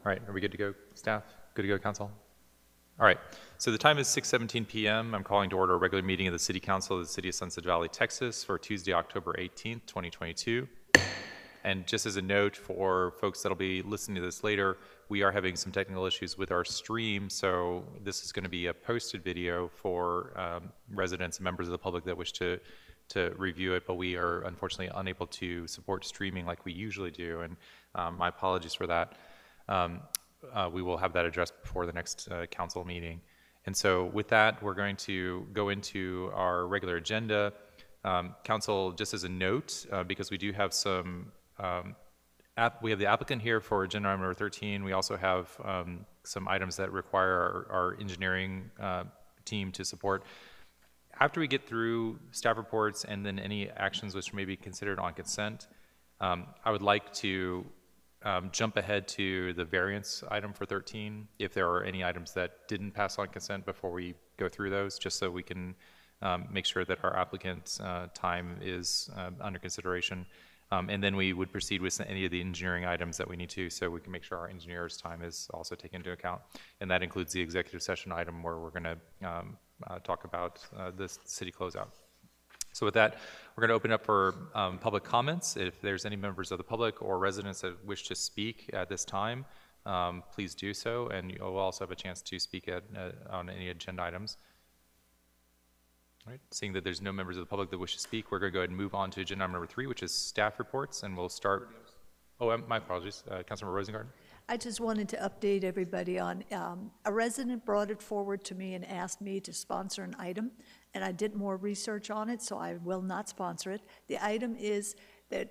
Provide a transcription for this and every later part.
All right, are we good to go, staff? Good to go, council? All right, so the time is 6:17 p.m. I'm calling to order a regular meeting of the City Council of the City of Sunset Valley, Texas for Tuesday, October 18th, 2022. And just as a note for folks that'll be listening to this later, we are having some technical issues with our stream, so this is going to be a posted video for residents and members of the public that wish to review it, but we are unfortunately unable to support streaming like we usually do, and my apologies for that. We will have that addressed before the next council meeting. And so with that, we're going to go into our regular agenda. Council, just as a note, because we do have some, we have the applicant here for agenda item number 13. We also have some items that require our engineering team to support. After we get through staff reports and then any actions which may be considered on consent, I would like to jump ahead to the variance item for 13, if there are any items that didn't pass on consent before we go through those, just so we can make sure that our applicant's time is under consideration. And then we would proceed with any of the engineering items that we need to, so we can make sure our engineer's time is also taken into account. And that includes the executive session item where we're going to talk about the city closeout. So with that, we're going to open up for public comments. If there's any members of the public or residents that wish to speak at this time, please do so, and you'll also have a chance to speak on any agenda items. All right, seeing that there's no members of the public that wish to speak, we're going to go ahead and move on to agenda item number 3, which is staff reports, and we'll start. Oh, my apologies, Councilmember Rosengart. I just wanted to update everybody on, a resident brought it forward to me and asked me to sponsor an item, and I did more research on it, so I will not sponsor it. The item is that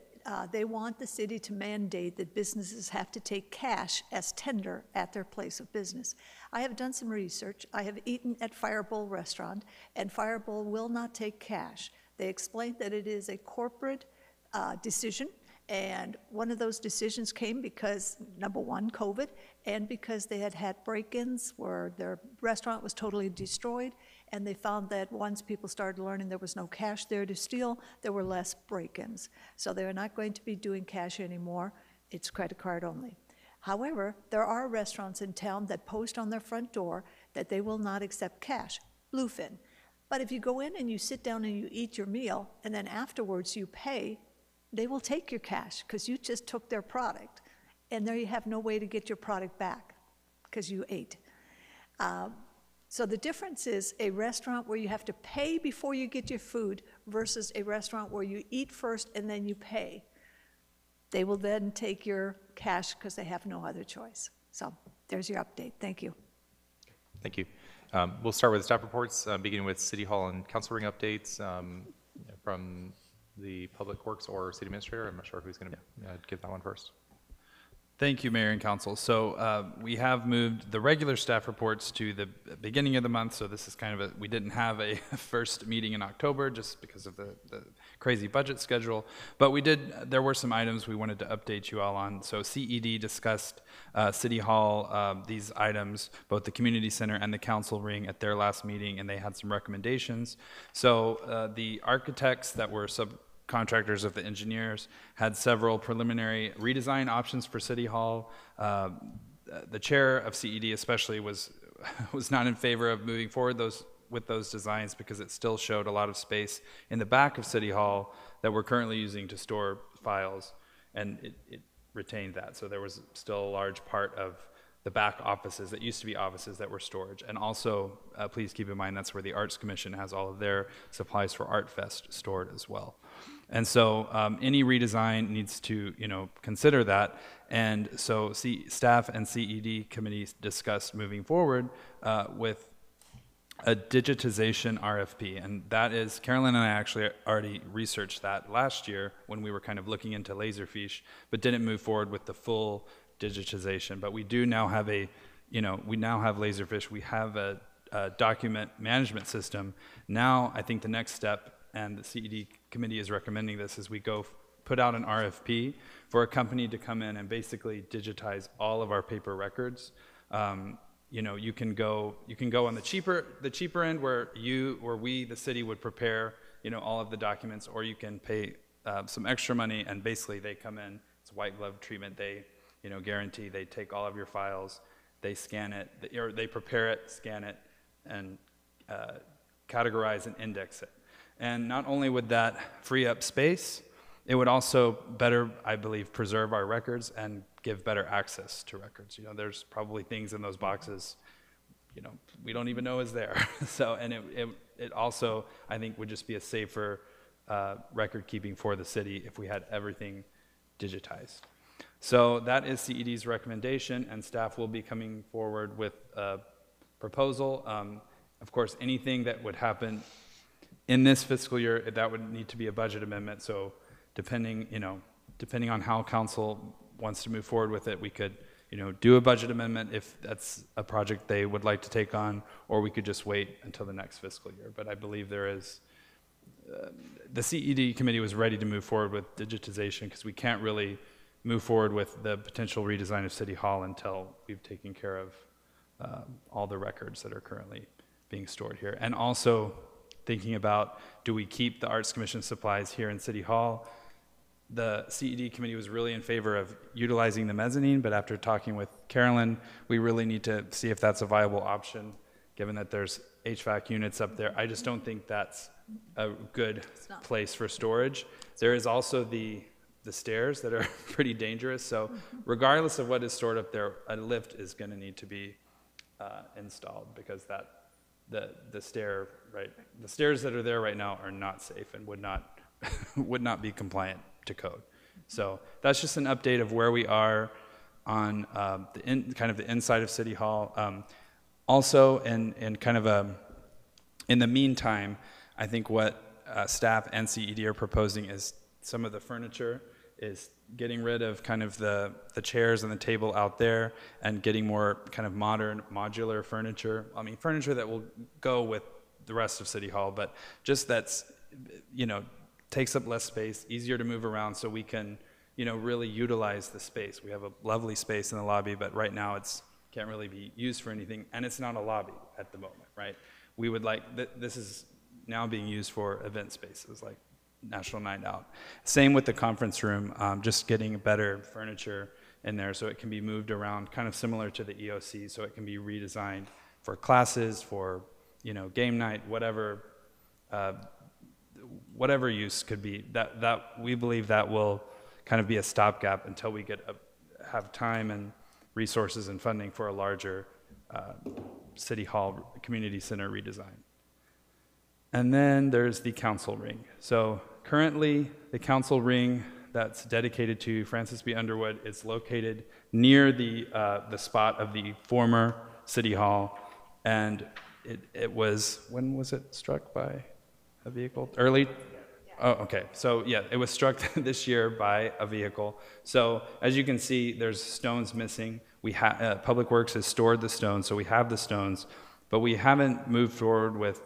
they want the city to mandate that businesses have to take cash as tender at their place of business. I have done some research. I have eaten at Firebowl Restaurant, and Firebowl will not take cash. They explained that it is a corporate decision, and one of those decisions came because, number one, COVID, and because they had had break-ins where their restaurant was totally destroyed, and they found that once people started learning there was no cash there to steal, there were less break-ins. So they're not going to be doing cash anymore. It's credit card only. However, there are restaurants in town that post on their front door that they will not accept cash, Bluefin. But if you go in and you sit down and you eat your meal, and then afterwards you pay, they will take your cash because you just took their product, and there you have no way to get your product back because you ate. So the difference is a restaurant where you have to pay before you get your food versus a restaurant where you eat first and then you pay. They will then take your cash because they have no other choice. So there's your update. Thank you. Thank you. We'll start with staff reports, beginning with City Hall and council ring updates from the Public Works or City Administrator. I'm not sure who's going to give that one first. Thank you, Mayor and Council. So we have moved the regular staff reports to the beginning of the month. So this is kind of we didn't have a first meeting in October just because of the crazy budget schedule. But there were some items we wanted to update you all on. So CED discussed City Hall, these items, both the community center and the council ring at their last meeting, and they had some recommendations. So the architects that were contractors of the engineers had several preliminary redesign options for City Hall. The chair of CED especially was not in favor of moving forward with those designs because it still showed a lot of space in the back of City Hall that we're currently using to store files, and it retained that. So there was still a large part of the back offices that used to be offices that were storage. And also, please keep in mind that's where the Arts Commission has all of their supplies for Art Fest stored as well. And so any redesign needs to, consider that. And so staff and CED committees discussed moving forward with a digitization RFP. And that is, Carolyn and I actually already researched that last year when we were kind of looking into Laserfish, but didn't move forward with the full digitization. But we do now have we now have Laserfish. We have a document management system. Now I think the next step, and the CED committee is recommending this, is we go put out an RFP for a company to come in and basically digitize all of our paper records. You can go on the cheaper end where you or we, the city, would prepare all of the documents, or you can pay some extra money and basically they come in. It's white glove treatment. They guarantee. They take all of your files, they scan it, or they prepare it, scan it, and categorize and index it. And not only would that free up space, it would also better, I believe, preserve our records and give better access to records. There's probably things in those boxes, we don't even know is there. So, and it also, I think, would just be a safer record keeping for the city if we had everything digitized. So that is CED's recommendation, and staff will be coming forward with a proposal. Of course, anything that would happen in this fiscal year, that would need to be a budget amendment. So depending on how council wants to move forward with it, we could, do a budget amendment if that's a project they would like to take on, or we could just wait until the next fiscal year. But I believe there is, the CED committee was ready to move forward with digitization because we can't really move forward with the potential redesign of City Hall until we've taken care of all the records that are currently being stored here. And also thinking about, do we keep the Arts Commission supplies here in City Hall? The CED committee was really in favor of utilizing the mezzanine, but after talking with Carolyn, we really need to see if that's a viable option, given that there's HVAC units up there. I just don't think that's a good place for storage. There is also the stairs that are pretty dangerous, so regardless of what is stored up there, a lift is going to need to be installed, because the stairs that are there right now are not safe and would not be compliant to code. So that's just an update of where we are on kind of the inside of City Hall. Also, in kind of in the meantime, I think what staff and CED are proposing is some of the furniture is getting rid of kind of the chairs and the table out there and getting more kind of modern modular furniture. I mean, furniture that will go with the rest of City Hall, but just that's, takes up less space, easier to move around, so we can, really utilize the space. We have a lovely space in the lobby, but right now can't really be used for anything, and it's not a lobby at the moment, right? We would like, this is now being used for event spaces, like National Night Out. Same with the conference room, just getting better furniture in there so it can be moved around, kind of similar to the EOC, so it can be redesigned for classes, for, game night, whatever use could be. That we believe that will kind of be a stopgap until we have time and resources and funding for a larger City Hall Community Center redesign. And then there's the council ring. So currently, the council ring that's dedicated to Francis B. Underwood is located near the spot of the former City Hall, and it was, when was it struck by a vehicle? Early? Oh, okay. So yeah, it was struck this year by a vehicle. So as you can see, there's stones missing. Public Works has stored the stones, so we have the stones, but we haven't moved forward with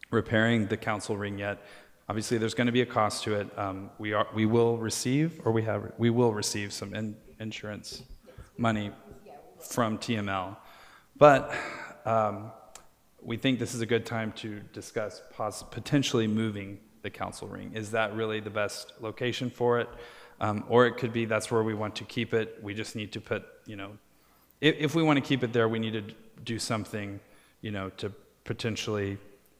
repairing the council ring yet. Obviously, there's going to be a cost to it. We will receive some insurance money from TML, but we think this is a good time to discuss potentially moving the council ring. Is that really the best location for it? Or it could be that's where we want to keep it. We just need to put, if we want to keep it there, we need to do something, to potentially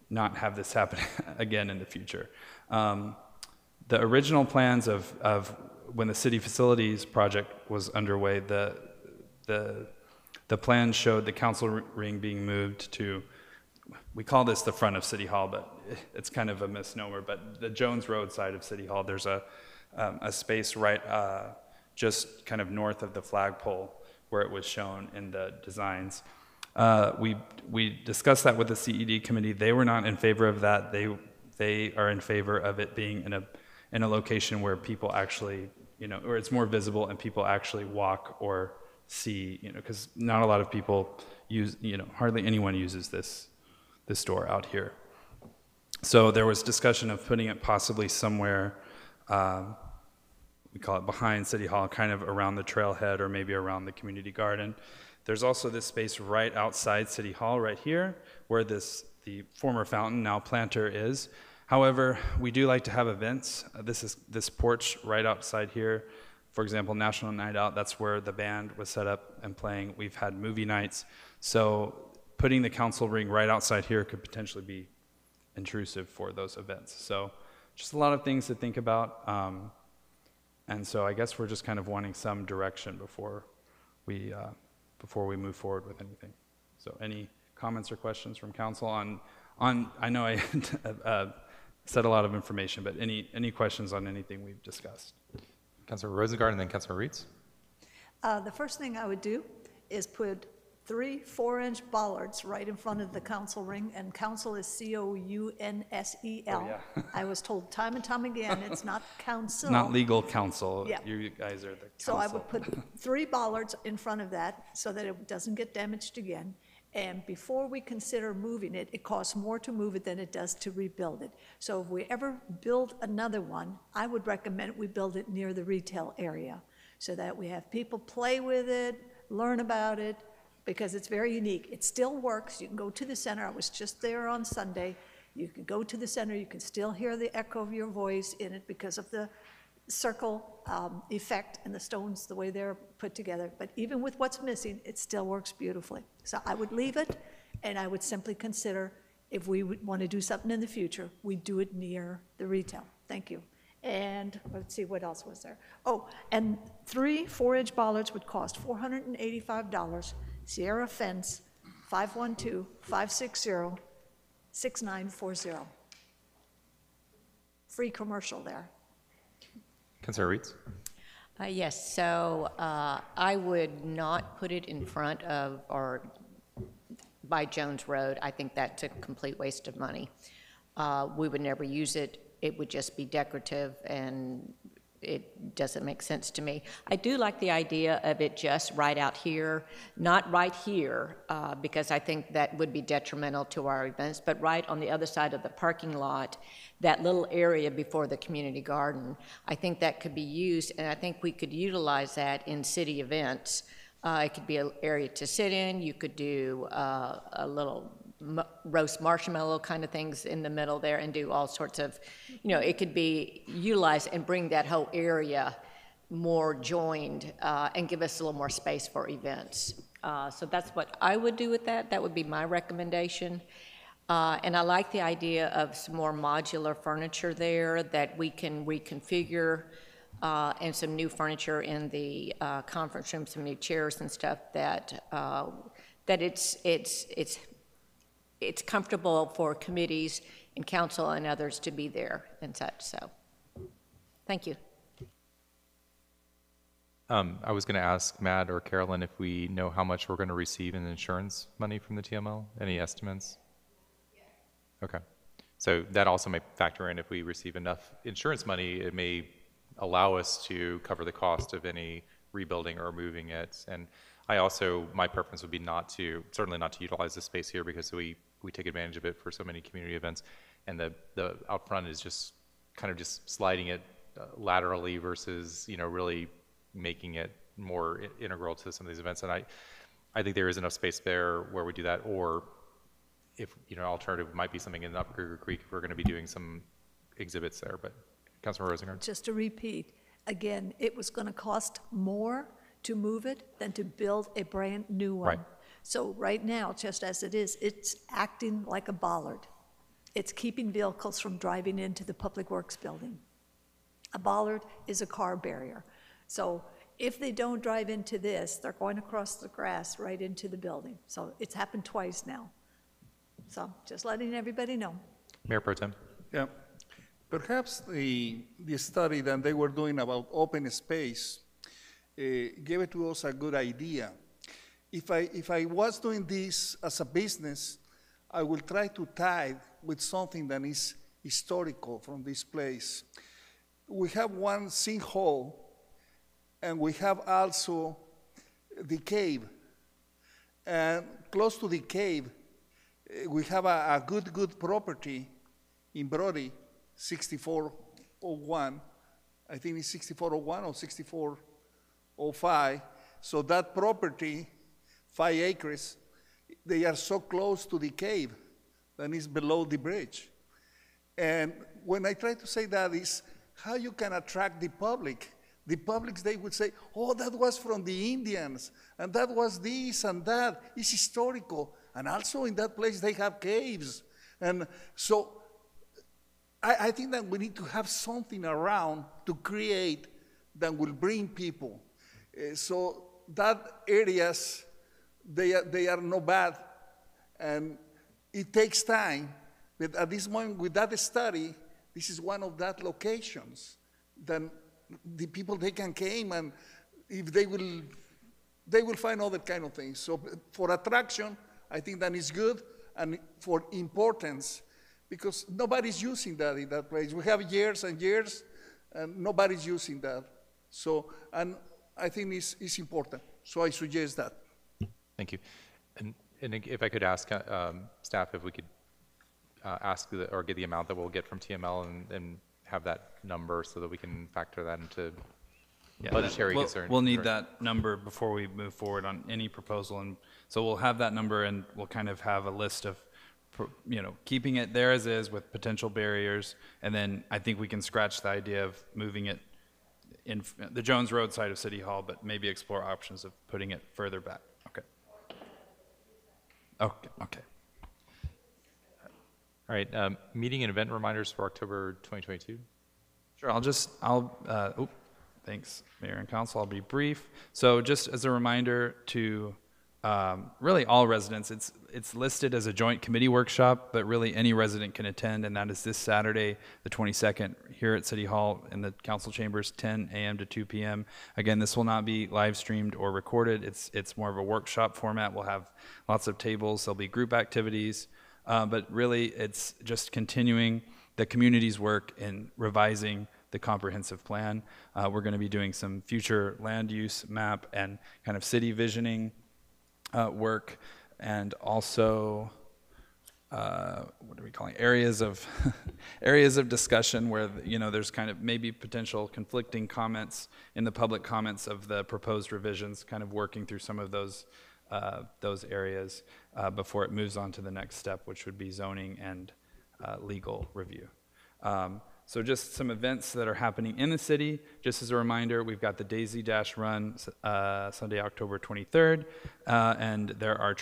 not have this happen again in the future. The original plans of when the city facilities project was underway, the plan showed the council ring being moved to, we call this the front of City Hall, but it's kind of a misnomer, but the Jones Road side of City Hall, there's a space right just kind of north of the flagpole where it was shown in the designs. We discussed that with the CED committee. They were not in favor of that. They are in favor of it being in a location where people actually, or it's more visible and people actually walk or see, because not a lot of people use, hardly anyone uses this door out here. So there was discussion of putting it possibly somewhere, we call it behind City Hall, kind of around the trailhead or maybe around the community garden. There's also this space right outside City Hall right here where the former fountain, now planter, is. However, we do like to have events. This porch right outside here For example, National Night Out, that's where the band was set up and playing. We've had movie nights. So putting the council ring right outside here could potentially be intrusive for those events. So just a lot of things to think about. And so I guess we're just kind of wanting some direction before we move forward with anything. So any comments or questions from council on I know I said a lot of information, but any questions on anything we've discussed? Councilor Rosengard and then Councilor Reitz. The first thing I would do is put 3 4-inch bollards right in front of the council ring, and council is C-O-U-N-S-E-L. Oh, yeah. I was told time and time again, it's not council. Not legal counsel. Yeah. You guys are the council. So I would put 3 bollards in front of that so that it doesn't get damaged again. And before we consider moving it, it costs more to move it than it does to rebuild it. So if we ever build another one, I would recommend we build it near the retail area so that we have people play with it, learn about it, because it's very unique. It still works. You can go to the center. I was just there on Sunday. You can go to the center. You can still hear the echo of your voice in it because of the circle effect and the stones, the way they're put together. But even with what's missing, it still works beautifully. So I would leave it, and I would simply consider if we would want to do something in the future, we do it near the retail. Thank you. And let's see, what else was there? Oh, and 3 4-inch bollards would cost $485. Sierra Fence, 512-560-6940. Free commercial there. Councilor Reitz. Yes, so I would not put it in front of or by Jones Road. I think that's a complete waste of money. We would never use it. It would just be decorative, and it doesn't make sense to me. I do like the idea of it just right out here, not right here, because I think that would be detrimental to our events, but right on the other side of the parking lot, that little area before the community garden. I think that could be used, and I think we could utilize that in city events. It could be an area to sit in. You could do a little roast marshmallow kind of things in the middle there and do all sorts of, it could be utilized and bring that whole area more joined and give us a little more space for events. So that's what I would do with that. That would be my recommendation. And I like the idea of some more modular furniture there that we can reconfigure and some new furniture in the conference room, some new chairs and stuff that it's comfortable for committees and council and others to be there and such. So, thank you. I was going to ask Matt or Carolyn if we know how much we're going to receive in insurance money from the TML. Any estimates? Okay. So that also may factor in if we receive enough insurance money, it may allow us to cover the cost of any rebuilding or moving it. And my preference would be certainly not to utilize the space here because we take advantage of it for so many community events. And the out front is just kind of just sliding it laterally versus, really making it more integral to some of these events. And I think there is enough space there where we do that, or if, alternative might be something in Upper Cougar Creek if we're going to be doing some exhibits there. But Councilor Rosengard. Just to repeat, again, it was going to cost more to move it than to build a brand new one. Right. So right now, just as it is, it's acting like a bollard. It's keeping vehicles from driving into the Public Works building. A bollard is a car barrier. So if they don't drive into this, they're going across the grass right into the building. So it's happened twice now. So just letting everybody know. Mayor Pro Tem. Yeah. Perhaps the study that they were doing about open space gave it to us a good idea. If I was doing this as a business, I will try to tie with something that is historical from this place. We have one sinkhole, and we have also the cave. And close to the cave, we have a good property in Brody, 6401. I think it's 6401 or 6405. So that property, 5 acres, they are so close to the cave that is below the bridge. And when I try to say that is how you can attract the public The public, they would say, oh, that was from the Indians, and that was this and that. It's historical. And also in that place, they have caves. And so I think that we need to have something around to create that will bring people. So that areas, they are not bad, and it takes time. But at this moment, with that study, this is one of that locations. Then the people, they can came, and if they will find other kind of things. So for attraction, I think that is good, and for importance, because nobody's using that in that place. We have years and years, and nobody's using that. So, and I think it's important. So I suggest that. Thank you. And if I could ask staff if we could ask or get the amount that we'll get from TML and have that number so that we can factor that into budgetary concern. We'll need that number before we move forward on any proposal, and so we'll have that number, and we'll kind of have a list of, keeping it there as is with potential barriers, and then I think we can scratch the idea of moving it in the Jones Road side of City Hall, but maybe explore options of putting it further back. Okay. All right, meeting and event reminders for October 2022. Sure, thanks, Mayor and Council. I'll be brief. So just as a reminder to really all residents, it's listed as a joint committee workshop, but really any resident can attend, and that is this Saturday, the 22nd, here at City Hall in the council chambers, 10 a.m. to 2 p.m. Again, this will not be live streamed or recorded. It's more of a workshop format. We'll have lots of tables. There'll be group activities, but really it's just continuing the community's work in revising the comprehensive plan. We're going to be doing some future land use map and kind of city visioning work, and also what are we calling areas of areas of discussion where there's kind of maybe potential conflicting comments in the public comments of the proposed revisions, kind of working through some of those areas before it moves on to the next step, which would be zoning and legal review. So just some events that are happening in the city. Just as a reminder, we've got the Daisy Dash Run Sunday, October 23rd, and there are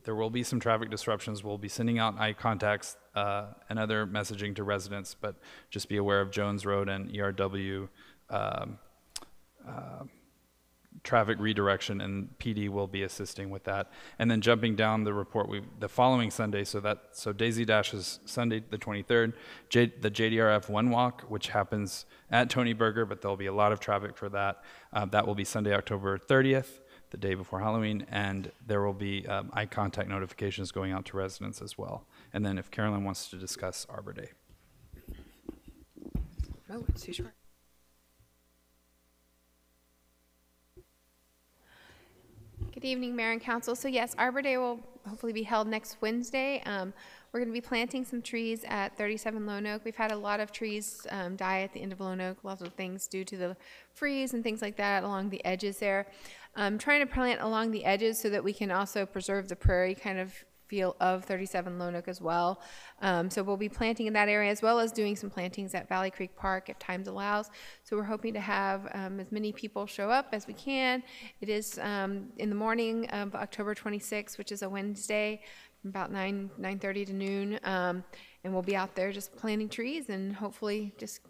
there will be some traffic disruptions. We'll be sending out eye contacts and other messaging to residents, but just be aware of Jones Road and ERW traffic redirection, and PD will be assisting with that. And then jumping down the report, the following Sunday, so Daisy Dash is Sunday the 23rd, the JDRF One Walk, which happens at Tony Burger, but there'll be a lot of traffic for that. That will be Sunday, October 30th, the day before Halloween, and there will be eye contact notifications going out to residents as well. And then if Carolyn wants to discuss Arbor Day. Oh, it's too short. Good evening, Mayor and Council. So yes, Arbor Day will hopefully be held next Wednesday. We're going to be planting some trees at 37 Lone Oak. We've had a lot of trees die at the end of Lone Oak, lots of things due to the freeze and things like that along the edges there. Trying to plant along the edges so that we can also preserve the prairie kind of feel of 37 Lone Oak as well. So we'll be planting in that area as well as doing some plantings at Valley Creek Park if time allows. So we're hoping to have as many people show up as we can. It is in the morning of October 26th, which is a Wednesday, from about 9:30 to noon. And we'll be out there just planting trees, and hopefully just,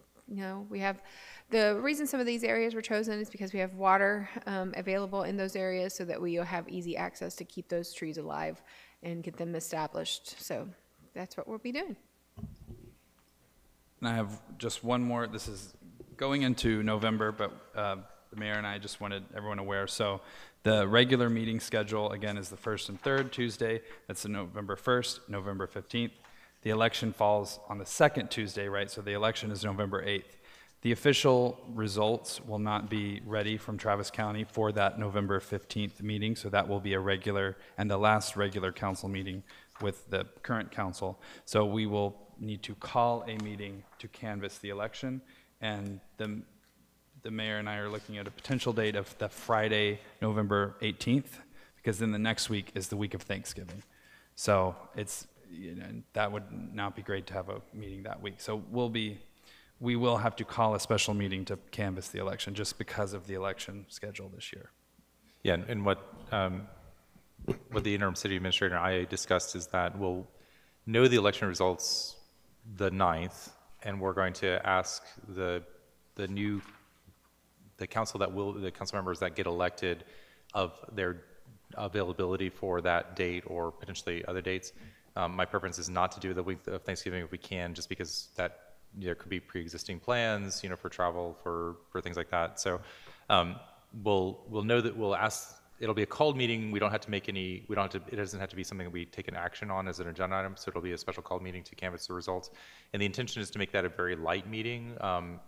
we have, the reason some of these areas were chosen is because we have water available in those areas so that we have easy access to keep those trees alive and get them established. So that's what we'll be doing. And I have just one more. This is going into November, but the mayor and I just wanted everyone aware. So the regular meeting schedule, again, is the first and third Tuesday. That's November 1st, November 15th. The election falls on the second Tuesday, right? So the election is November 8th. The official results will not be ready from Travis County for that November 15th meeting, so that will be a regular and the last regular council meeting with the current council. So we will need to call a meeting to canvass the election, and the mayor and I are looking at a potential date of the Friday, November 18th, because then the next week is the week of Thanksgiving. So it's, that would not be great to have a meeting that week. So we'll we will have to call a special meeting to canvass the election just because of the election schedule this year. Yeah, and what the interim city administrator and I discussed is that we'll know the election results the 9th, and we're going to ask the council members that get elected of their availability for that date or potentially other dates. My preference is not to do the week of Thanksgiving if we can, just because that there could be pre-existing plans, for travel, for things like that. So we'll know that we'll ask. It'll be a called meeting. We don't have to make any. We don't have to. It doesn't have to be something that we take an action on as an agenda item. So it'll be a special called meeting to canvass the results. And the intention is to make that a very light meeting.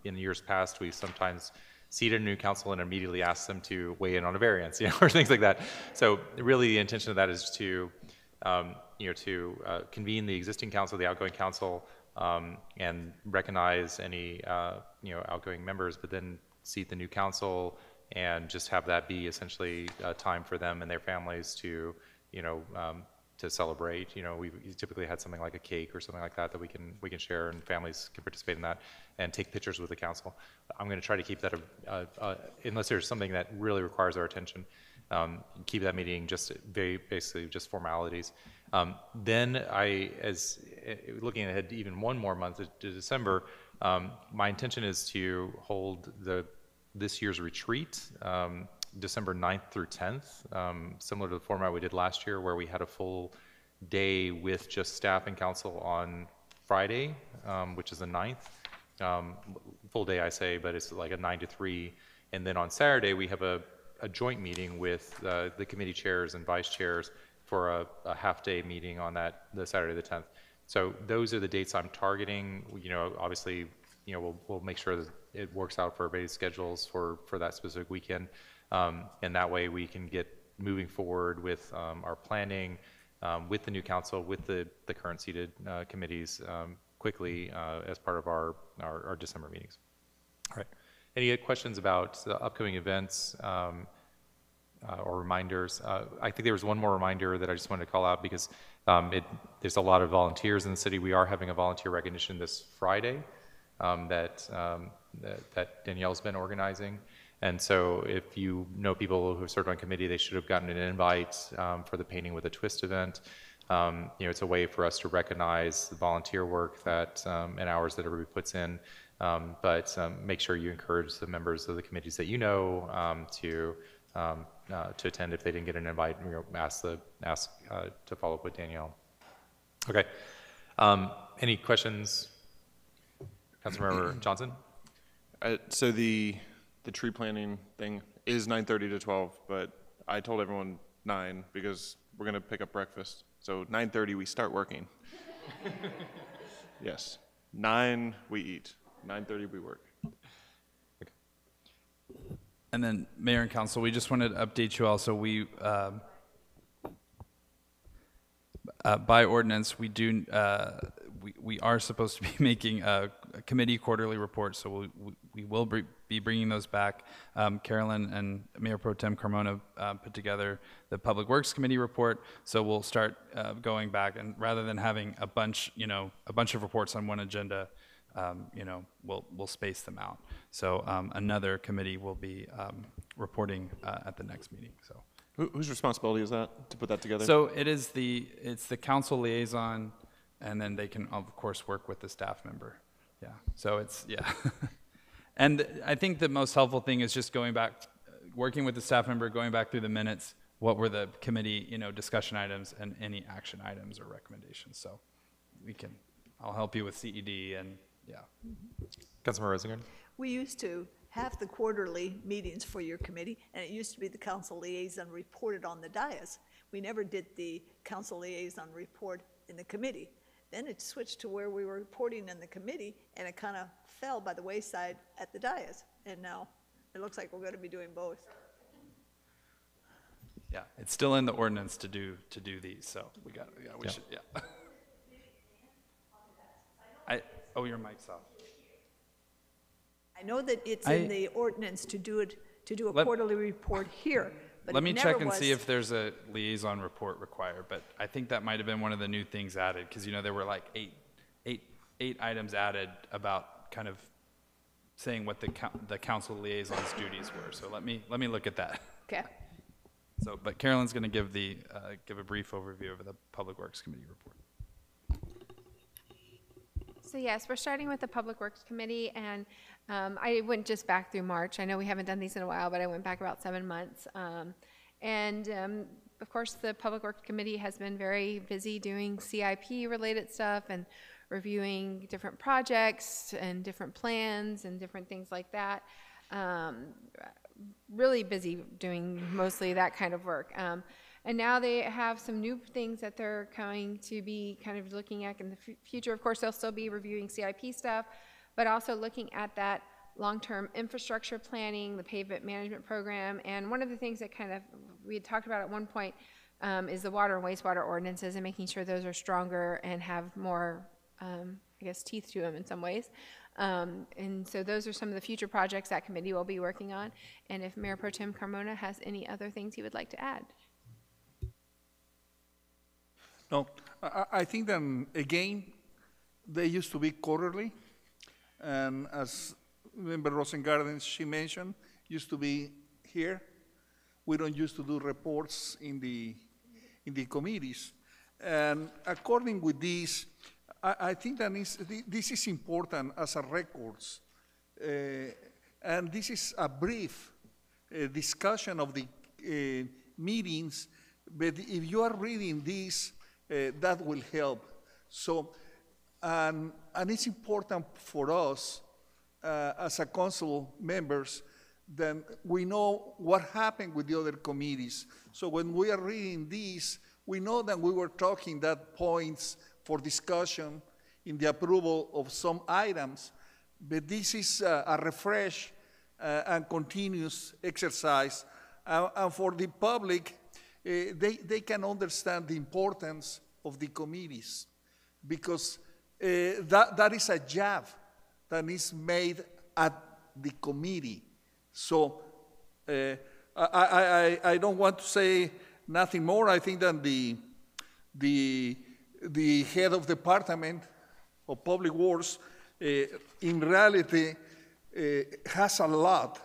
In years past, we sometimes seated a new council and immediately asked them to weigh in on a variance, or things like that. So really, the intention of that is to, convene the existing council, the outgoing council, and recognize any, outgoing members, but then seat the new council and just have that be essentially time for them and their families to, to celebrate. We've typically had something like a cake or something like that we can share, and families can participate in that and take pictures with the council. I'm going to try to keep that, unless there's something that really requires our attention, keep that meeting just basically just formalities. Then looking ahead even one more month to December, my intention is to hold this year's retreat, December 9th through 10th, similar to the format we did last year, where we had a full day with just staff and council on Friday, which is the 9th. Full day, I say, but it's like a 9 to 3. And then on Saturday, we have a joint meeting with the committee chairs and vice chairs for a half-day meeting on the Saturday the 10th. So those are the dates I'm targeting. Obviously, we'll make sure that it works out for everybody's schedules for that specific weekend. And that way we can get moving forward with our planning, with the new council, with the current seated committees quickly as part of our December meetings. All right. Any questions about the upcoming events or reminders? I think there was one more reminder that I just wanted to call out because there's a lot of volunteers in the city. We are having a volunteer recognition this Friday that Danielle's been organizing. And so if you know people who have served on committee, they should have gotten an invite for the Painting with a Twist event. It's a way for us to recognize the volunteer work and hours that everybody puts in. But make sure you encourage the members of the committees that to attend if they didn't get an invite. Ask to follow up with Danielle. Okay. Any questions? Councilmember Johnson? So the tree planting thing is 9:30 to 12, but I told everyone 9 because we're going to pick up breakfast. So 9:30 we start working. Yes. 9 we eat. 9:30 we work. Okay. And then Mayor and Council, we just wanted to update you also. We, by ordinance, we are supposed to be making a committee quarterly report, so we will be bringing those back. Carolyn and Mayor Pro Tem Carmona put together the Public Works Committee report, so we'll start going back, and rather than having a bunch of reports on one agenda, we'll space them out. So another committee will be reporting at the next meeting. So whose responsibility is that to put that together? So it's the council liaison, and then they can of course work with the staff member. Yeah. So and I think the most helpful thing is just going back, working with the staff member, going back through the minutes. What were the committee discussion items and any action items or recommendations? So I'll help you with CED and. Yeah. Councilmember Rosengren? We used to have the quarterly meetings for your committee, and it used to be the council liaison reported on the dais. We never did the council liaison report in the committee. Then it switched to where we were reporting in the committee, and it kind of fell by the wayside at the dais. And now it looks like we're going to be doing both. Yeah, it's still in the ordinance to do these, so we should. Oh, your mic's off. I know that it's in the ordinance to do a quarterly report here, but let me check and was. see if there's a liaison report required, but I think that might have been one of the new things added, because there were like eight items added about kind of saying what the council liaison's duties were. So let me look at that. Okay. So, but Carolyn's going to give a brief overview of the Public Works Committee report. So yes, we're starting with the Public Works Committee, and I went just back through March. I know we haven't done these in a while, but I went back about 7 months. Of course, the Public Works Committee has been very busy doing CIP-related stuff and reviewing different projects and different plans and different things like that. Really busy doing mostly that kind of work. And now they have some new things that they're going to be kind of looking at in the future. Of course, they'll still be reviewing CIP stuff, but also looking at that long-term infrastructure planning, the pavement management program. And one of the things that kind of we had talked about at one point is the water and wastewater ordinances and making sure those are stronger and have more, I guess, teeth to them in some ways. And so those are some of the future projects that committee will be working on. And if Mayor Pro Tem Carmona has any other things he would like to add. No, I think that, again, they used to be quarterly, and as Member Rosengarten, she mentioned, used to be here. We don't used to do reports in the committees. And according with this, I think that this is important as a records. And this is a brief discussion of the meetings, but if you are reading this, that will help. So, and it's important for us as a council members, then we know what happened with the other committees. So when we are reading this, we know that we were talking that points for discussion in the approval of some items, but this is a refresh and continuous exercise. And for the public, they can understand the importance of the committees, because that is a job that is made at the committee. So I don't want to say nothing more. I think that the head of department of public works in reality has a lot,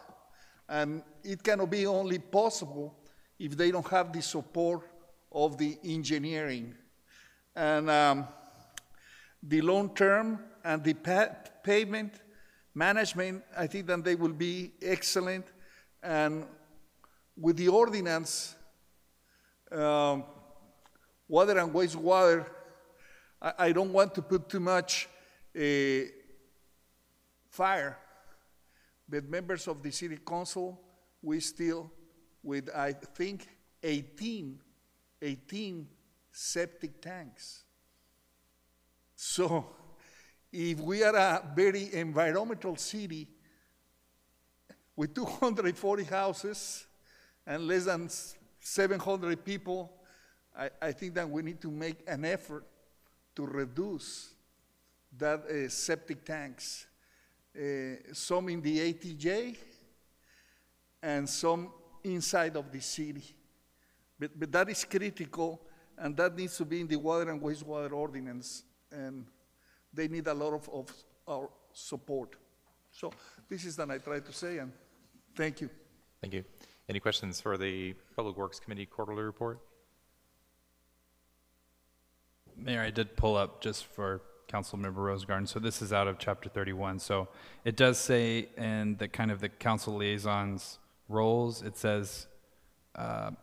and it cannot be only possible if they don't have the support of the engineering. And the long term and the pavement management, I think that they will be excellent. And with the ordinance, water and wastewater, I don't want to put too much fire, but members of the city council, we still, with I think 18 septic tanks. So if we are a very environmental city with 240 houses and less than 700 people, I think that we need to make an effort to reduce that septic tanks. Some in the ATJ and some inside of the city. But that is critical, and that needs to be in the water and wastewater ordinance, and they need a lot of our support. So this is what I try to say, and thank you. Thank you. Any questions for the Public Works Committee quarterly report? Mayor, I did pull up just for Councilmember Rosengarten. So this is out of Chapter 31. So it does say in the kind of the council liaison's roles, it says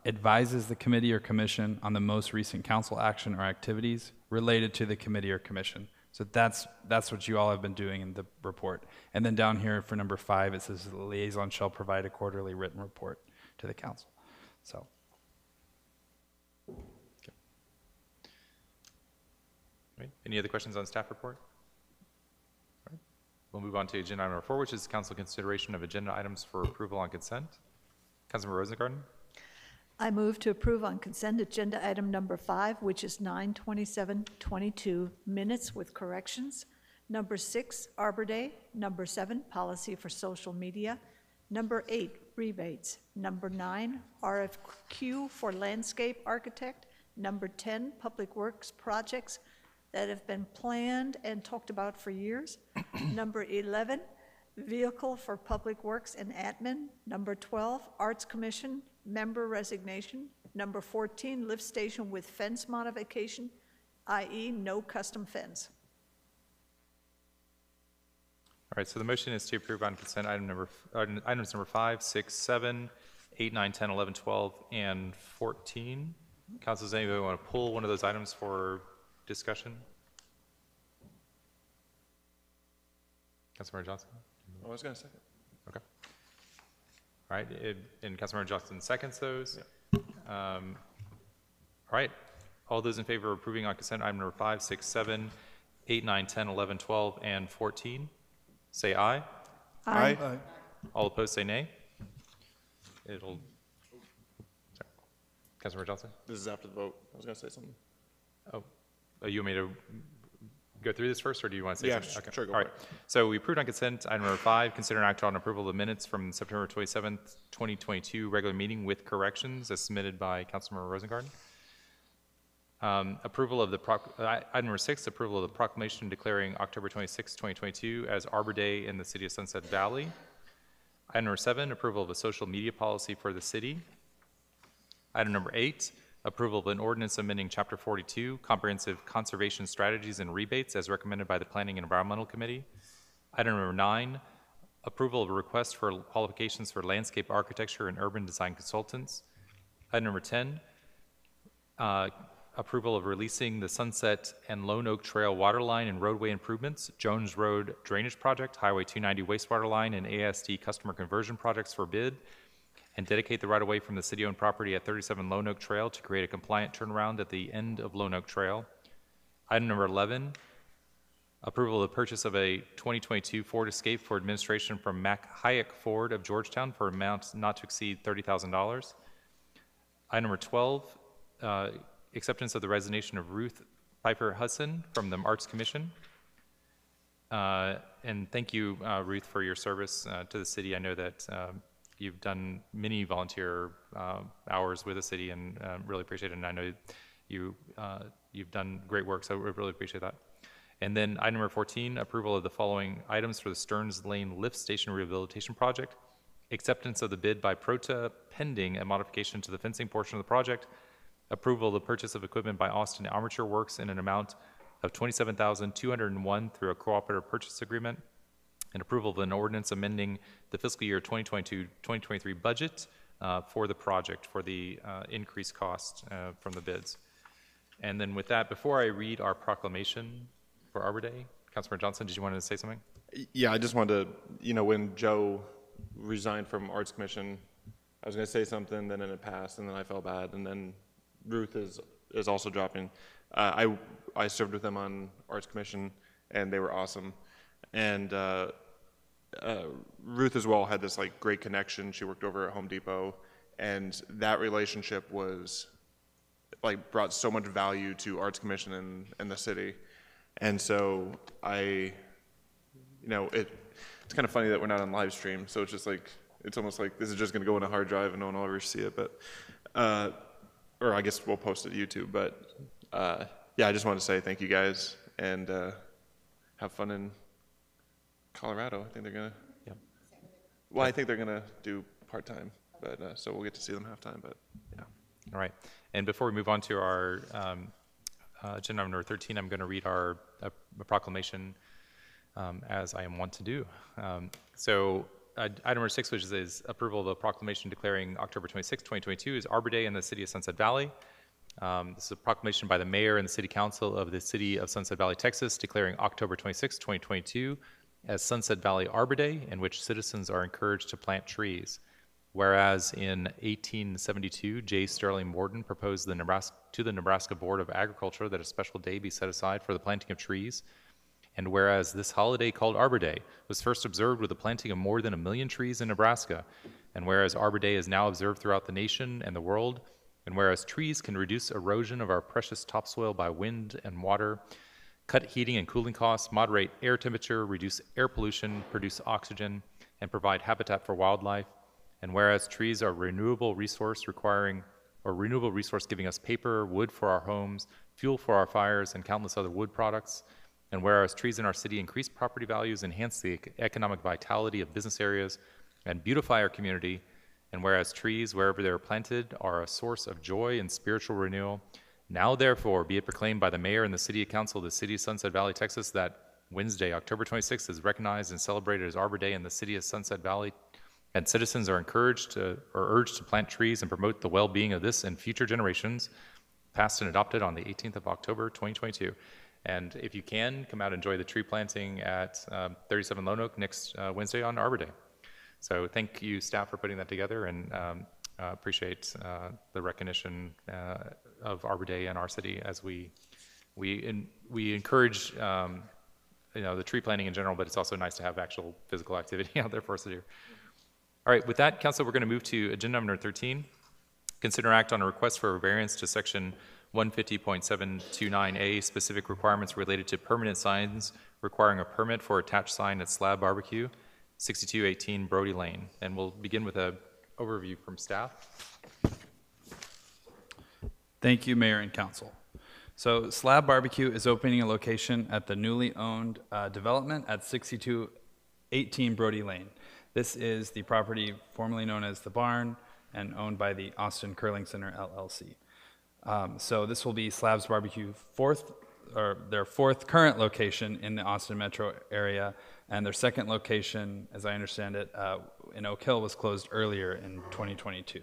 advises the committee or commission on the most recent council action or activities related to the committee or commission. So that's what you all have been doing in the report. And then down here for number 5, it says the liaison shall provide a quarterly written report to the council. So. Okay. All right. Any other questions on staff report? All right. We'll move on to agenda item number 4, which is council consideration of agenda items for approval on consent. Councilmember Rosengarten. I move to approve on consent agenda item number 5, which is 9/27/22 minutes with corrections. Number 6, Arbor Day. Number 7, policy for social media. Number 8, rebates. Number 9, RFQ for landscape architect. Number 10, public works projects that have been planned and talked about for years. Number 11, Vehicle for Public Works and Admin. Number 12, Arts Commission, member resignation. Number 14, lift station with fence modification, i.e. no custom fence. All right, so the motion is to approve on consent items number 5, 6, 7, 8, 9, 10, 11, 12, and 14. Council, does anybody want to pull one of those items for discussion? Councilmember Johnson? I was gonna second. Okay. All right, and Councilmember Johnson seconds those. All right, all those in favor of approving on consent item number 5, 6, 7, 8, 9, 10, 11, 12, and 14, say aye. Aye. All opposed, say nay. It'll, sorry. Councilmember Johnson? This is after the vote. I was gonna say something. Oh, you want me to go through this first, or do you want to say Yeah, something? sure, go All for right. So we approved on consent item number 5, consider an act on approval of the minutes from September 27th, 2022 regular meeting with corrections as submitted by Councilmember Rosengarten. Approval of the, item number 6, approval of the proclamation declaring October 26, 2022 as Arbor Day in the city of Sunset Valley. Item number 7, approval of a social media policy for the city. Item number 8, approval of an ordinance amending Chapter 42, Comprehensive Conservation Strategies and Rebates as recommended by the Planning and Environmental Committee. Item number 9, approval of a request for qualifications for landscape architecture and urban design consultants. Item number 10, approval of releasing the Sunset and Lone Oak Trail water line and roadway improvements, Jones Road Drainage Project, Highway 290 wastewater line, and ASD customer conversion projects for bid, and dedicate the right-of-way from the city-owned property at 37 Lone Oak Trail to create a compliant turnaround at the end of Lone Oak Trail. Item number 11, approval of the purchase of a 2022 Ford Escape for administration from Mac Hayek Ford of Georgetown for amount not to exceed $30,000. Item number 12, acceptance of the resignation of Ruth Piper Hudson from the Arts Commission. And thank you, Ruth, for your service to the city. I know that you've done many volunteer hours with the city, and really appreciate it. And I know you've done great work, so we really appreciate that. And then item number 14, approval of the following items for the Stearns Lane Lift Station Rehabilitation Project. Acceptance of the bid by Prota pending a modification to the fencing portion of the project. Approval of the purchase of equipment by Austin Armature Works in an amount of $27,201 through a cooperative purchase agreement. And approval of an ordinance amending the fiscal year 2022-2023 budget for the project for the increased cost from the bids. And then with that, before I read our proclamation for Arbor Day, Councilmember Johnson, did you want to say something? Yeah, I just wanted to, when Joe resigned from Arts Commission, I was going to say something, then it passed, and then I felt bad, and then Ruth is also dropping. I served with them on Arts Commission, and they were awesome. And Ruth as well had this great connection. She worked over at Home Depot, and that relationship was brought so much value to Arts Commission and the city. And so it's kind of funny that we're not on live stream. So it's just it's almost like this is just going to go in a hard drive and no one will ever see it. But or I guess we'll post it to YouTube. But yeah, I just want to say thank you guys, and have fun in Colorado. I think they're gonna. Yeah. Well, I think they're gonna do part-time, but so we'll get to see them half-time. But yeah. All right. And before we move on to our agenda number 13, I'm going to read our proclamation as I am wont to do. So item number 6, which is approval of a proclamation declaring October 26, 2022 is Arbor Day in the city of Sunset Valley. This is a proclamation by the mayor and the city council of the city of Sunset Valley, Texas, declaring October 26, 2022 as Sunset Valley Arbor Day, in which citizens are encouraged to plant trees. Whereas in 1872, J. Sterling Morton proposed to the Nebraska Board of Agriculture that a special day be set aside for the planting of trees. And whereas this holiday called Arbor Day was first observed with the planting of more than 1 million trees in Nebraska, and whereas Arbor Day is now observed throughout the nation and the world, and whereas trees can reduce erosion of our precious topsoil by wind and water, cut heating and cooling costs, moderate air temperature, reduce air pollution, produce oxygen, and provide habitat for wildlife, and whereas trees are a renewable resource giving us paper, wood for our homes, fuel for our fires, and countless other wood products, And whereas trees in our city increase property values, enhance the economic vitality of business areas, and beautify our community, and whereas trees, wherever they are planted, are a source of joy and spiritual renewal, now therefore be it proclaimed by the mayor and the city council of the city of Sunset Valley, Texas, that Wednesday, October 26th, is recognized and celebrated as Arbor Day in the city of Sunset Valley, and citizens are urged to plant trees and promote the well-being of this and future generations, passed and adopted on the 18th of October, 2022. And if you can, come out and enjoy the tree planting at 37 Lone Oak next Wednesday on Arbor Day. So thank you, staff, for putting that together, and appreciate the recognition of Arbor Day in our city as we encourage the tree planting in general, but it's also nice to have actual physical activity out there for us to do. All right, with that, Council, we're going to move to agenda number 13. Consider act on a request for a variance to section 150.729A, specific requirements related to permanent signs requiring a permit for attached sign at Slab Barbecue, 6218 Brody Lane. And we'll begin with an overview from staff. Thank you, Mayor and Council. So Slab Barbecue is opening a location at the newly owned development at 6218 Brody Lane. This is the property formerly known as The Barn and owned by the Austin Curling Center, LLC. So this will be Slab's Barbecue their fourth current location in the Austin metro area, and their second location, as I understand it, in Oak Hill was closed earlier in 2022.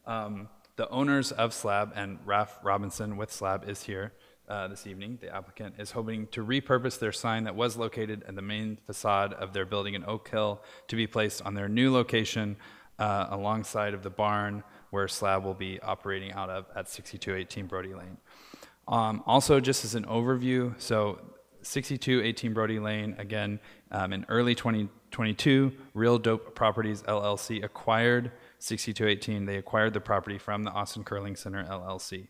The owners of Slab, and Ralph Robinson with Slab is here this evening. The applicant is hoping to repurpose their sign that was located in the main facade of their building in Oak Hill to be placed on their new location alongside of the barn where Slab will be operating out of at 6218 Brody Lane. Also, just as an overview, so 6218 Brody Lane, again, in early 2022, Real Dope Properties LLC acquired 6218. They acquired the property from the Austin Curling Center LLC.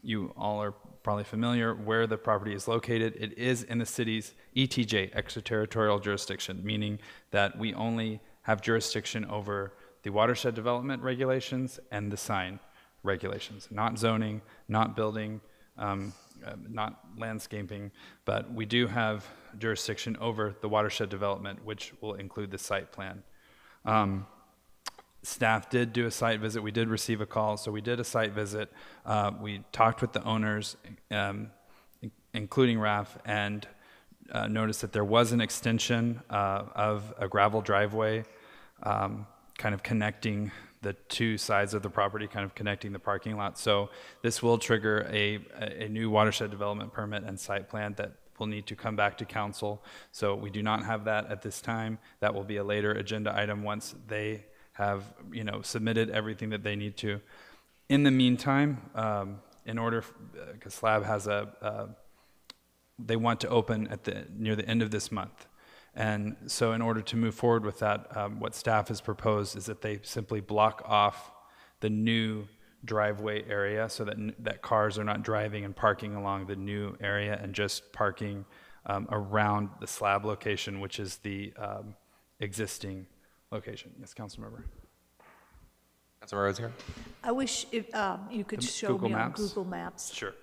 You all are probably familiar where the property is located. It is in the city's ETJ, extraterritorial jurisdiction, meaning that we only have jurisdiction over the watershed development regulations and the sign regulations, not zoning, not building, not landscaping, but we do have jurisdiction over the watershed development, which will include the site plan. Staff did do a site visit. We did receive a call, so we did a site visit. We talked with the owners, including RAF, and noticed that there was an extension of a gravel driveway kind of connecting the two sides of the property, kind of connecting the parking lot. So this will trigger a new watershed development permit and site plan that will need to come back to council. So we do not have that at this time. That will be a later agenda item once they have submitted everything that they need to. In the meantime, in order, because Slab has they want to open near the end of this month. And so in order to move forward with that, what staff has proposed is that they simply block off the new driveway area so that cars are not driving and parking along the new area and just parking around the Slab location, which is the existing location. Yes, Councilmember. Councilmember Rhodes here. I wish if, you could show Google me on Maps? Google Maps. Sure.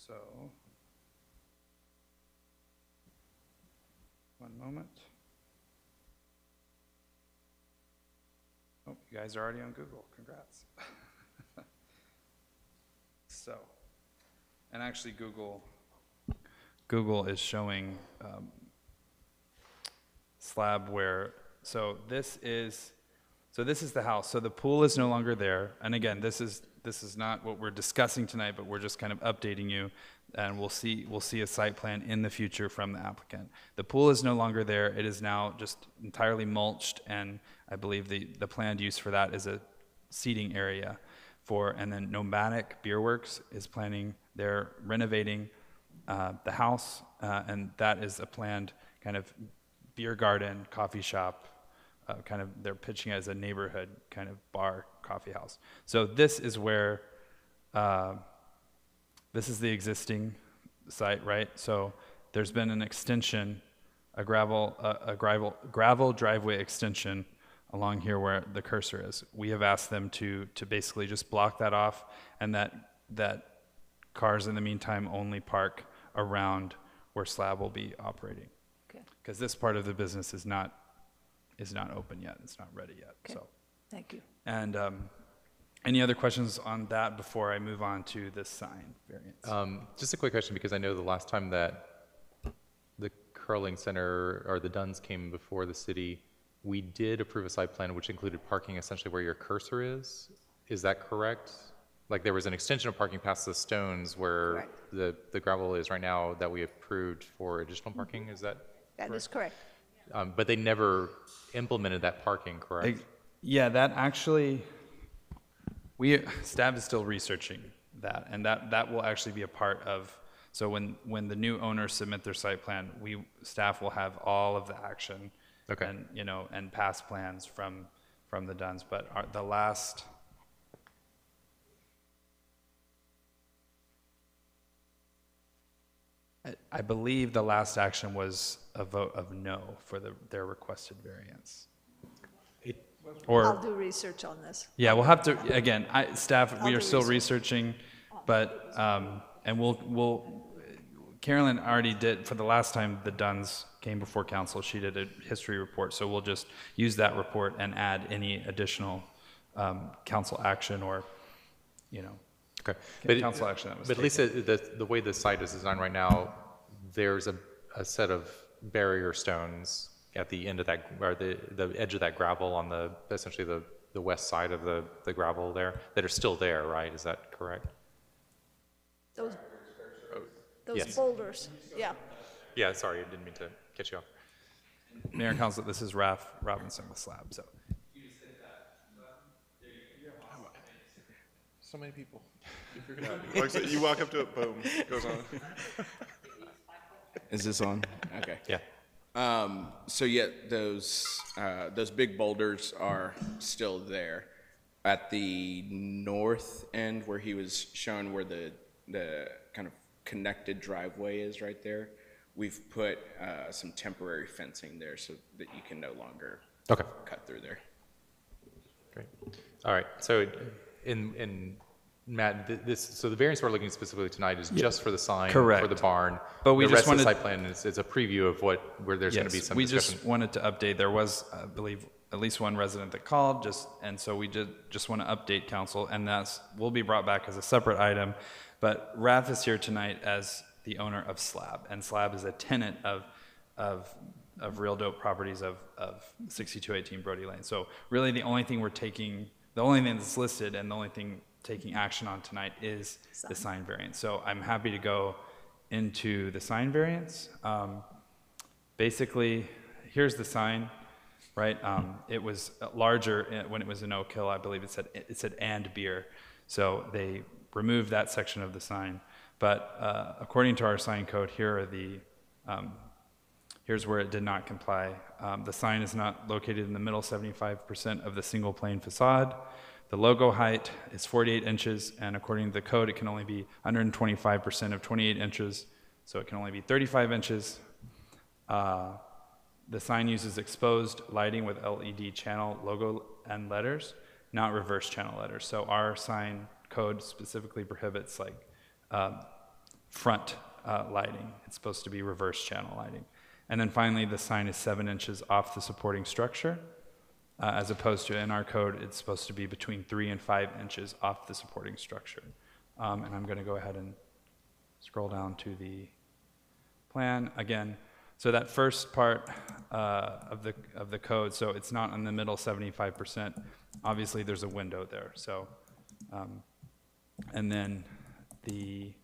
So, one moment. Oh, you guys are already on Google. Congrats. So, and actually Google is showing Slab where, so this is the house. So the pool is no longer there. And again, this is not what we're discussing tonight, but we're just kind of updating you, and we'll see a site plan in the future from the applicant. The pool is no longer there. It is now just entirely mulched, and I believe the planned use for that is a seating area and then Nomadic Beer Works is planning, they're renovating the house, and that is a planned kind of beer garden, coffee shop, kind of, they're pitching as a neighborhood kind of bar, coffee house. So this is where, this is the existing site, right? So there's been an extension, a gravel driveway extension along here where the cursor is. We have asked them to basically just block that off, and that cars in the meantime only park around where Slab will be operating. Okay. Because this part of the business is not open yet. It's not ready yet. Okay. So, Thank you. and any other questions on that before I move on to the sign variance? Just a quick question, because I know the last time that the curling center or the Duns came before the city, we did approve a site plan which included parking essentially where your cursor is. Is that correct? Like there was an extension of parking past the stones where the gravel is right now that we approved for additional parking. Is that? That is correct. But they never implemented that parking, correct? Yeah, that actually, staff is still researching that, and that will actually be a part of, so when the new owners submit their site plan, staff will have all of the action. Okay. And, and past plans from the Duns, but the last, I believe the last action was a vote of no for their requested variance. I'll do research on this. Yeah, we'll have to, again, staff, we do are still research. researching, but, and Carolyn already did, for the last time the Duns came before council, she did a history report, so we'll just use that report and add any additional council action or, Okay. council action that was But at least the way the site is designed right now, there's a set of barrier stones at the end of that, or the edge of that gravel on essentially the west side of the gravel there, that are still there, right? Is that correct? Those Yes. boulders, yeah. Yeah, sorry, I didn't mean to catch you off. Mayor and council, this is Raph Robinson with Slab, so. So many people. You walk up to it, boom, it goes on. Is this on? Okay. Yeah. So yeah, those big boulders are still there. At the north end where he was showing where the kind of connected driveway is right there, we've put some temporary fencing there so that you can no longer Okay. cut through there. Great. All right. So, Matt, so the variance we're looking specifically tonight is just for the sign Correct. for the barn. But we the just rest of the wanted- site plan is a preview of where there's going to be Yes, some we discussion. just wanted to update, there was, I believe, at least one resident that called, and so we just want to update council, and will be brought back as a separate item. But Raph is here tonight as the owner of Slab, and Slab is a tenant of Real Dope Properties of 6218 Brody Lane. So really the only thing that's listed and the only thing taking action on tonight is the sign variance. So I'm happy to go into the sign variance. Basically, here's the sign, right? It was larger when it was in Oak Hill. I believe it said "and beer," so they removed that section of the sign. But according to our sign code, here's where it did not comply. The sign is not located in the middle 75% of the single plane facade. The logo height is 48 inches, and according to the code, it can only be 125% of 28 inches, so it can only be 35 inches. The sign uses exposed lighting with LED channel logo and letters, not reverse channel letters. So our sign code specifically prohibits front lighting. It's supposed to be reverse channel lighting. And then finally, the sign is 7 inches off the supporting structure, as opposed to in our code, it's supposed to be between 3 and 5 inches off the supporting structure. And I'm going to go ahead and scroll down to the plan again. So that first part of the code, so it's not in the middle 75%. Obviously, there's a window there. So, and then the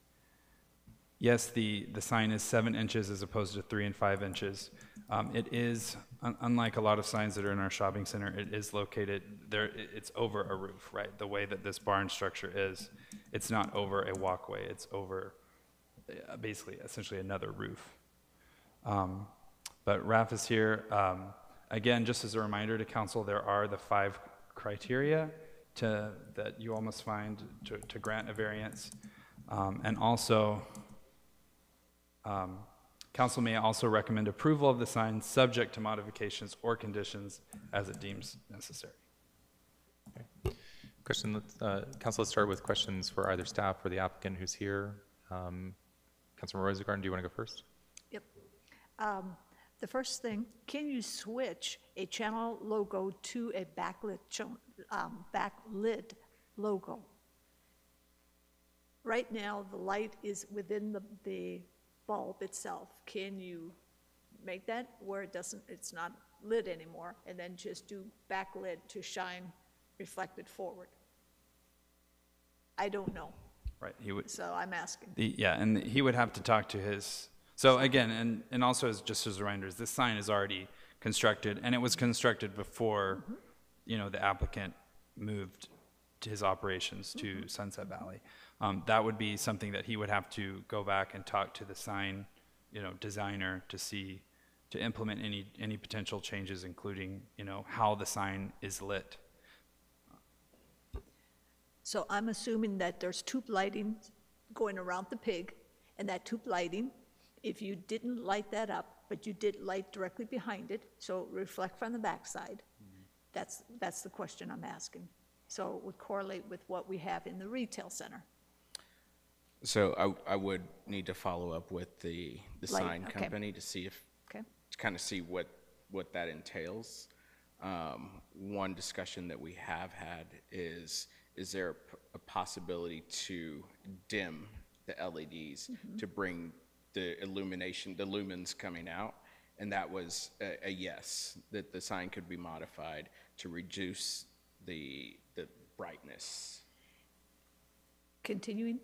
sign is 7 inches as opposed to 3 and 5 inches. It is, unlike a lot of signs that are in our shopping center, it is located there. It's over a roof, right? The way that this barn structure is, it's not over a walkway. It's over basically, essentially another roof. But Raph is here. Again, just as a reminder to council, there are the 5 criteria that you all must find to grant a variance. And also, Council may also recommend approval of the sign subject to modifications or conditions as it deems necessary. Question, Council, let's start with questions for either staff or the applicant who's here. Councilmember Rosengarten, do you want to go first? Yep. The first thing, can you switch a channel logo to a backlit logo? Right now, the light is within the bulb itself. Can you make that where it's not lit anymore, and then just do backlit to shine reflected forward? I don't know, Right, he would, so I'm asking. yeah, and he would have to talk to his, so again, and also just as a reminder, this sign is already constructed, and it was constructed before, you know, the applicant moved to his operations to Sunset Valley. That would be something that he would have to go back and talk to the sign, you know, designer to see, to implement any potential changes, including, you know, how the sign is lit. So I'm assuming that there's tube lighting going around the pig, and that tube lighting, if you didn't light that up, but you did light directly behind it, so it reflect from the backside, that's the question I'm asking. So it would correlate with what we have in the retail center. So I would need to follow up with the sign okay. company to see if, Okay. to kind of see what that entails. One discussion that we have had is there a possibility to dim the LEDs to bring the illumination, the lumens coming out? And that was a yes, that the sign could be modified to reduce the brightness. Continuing,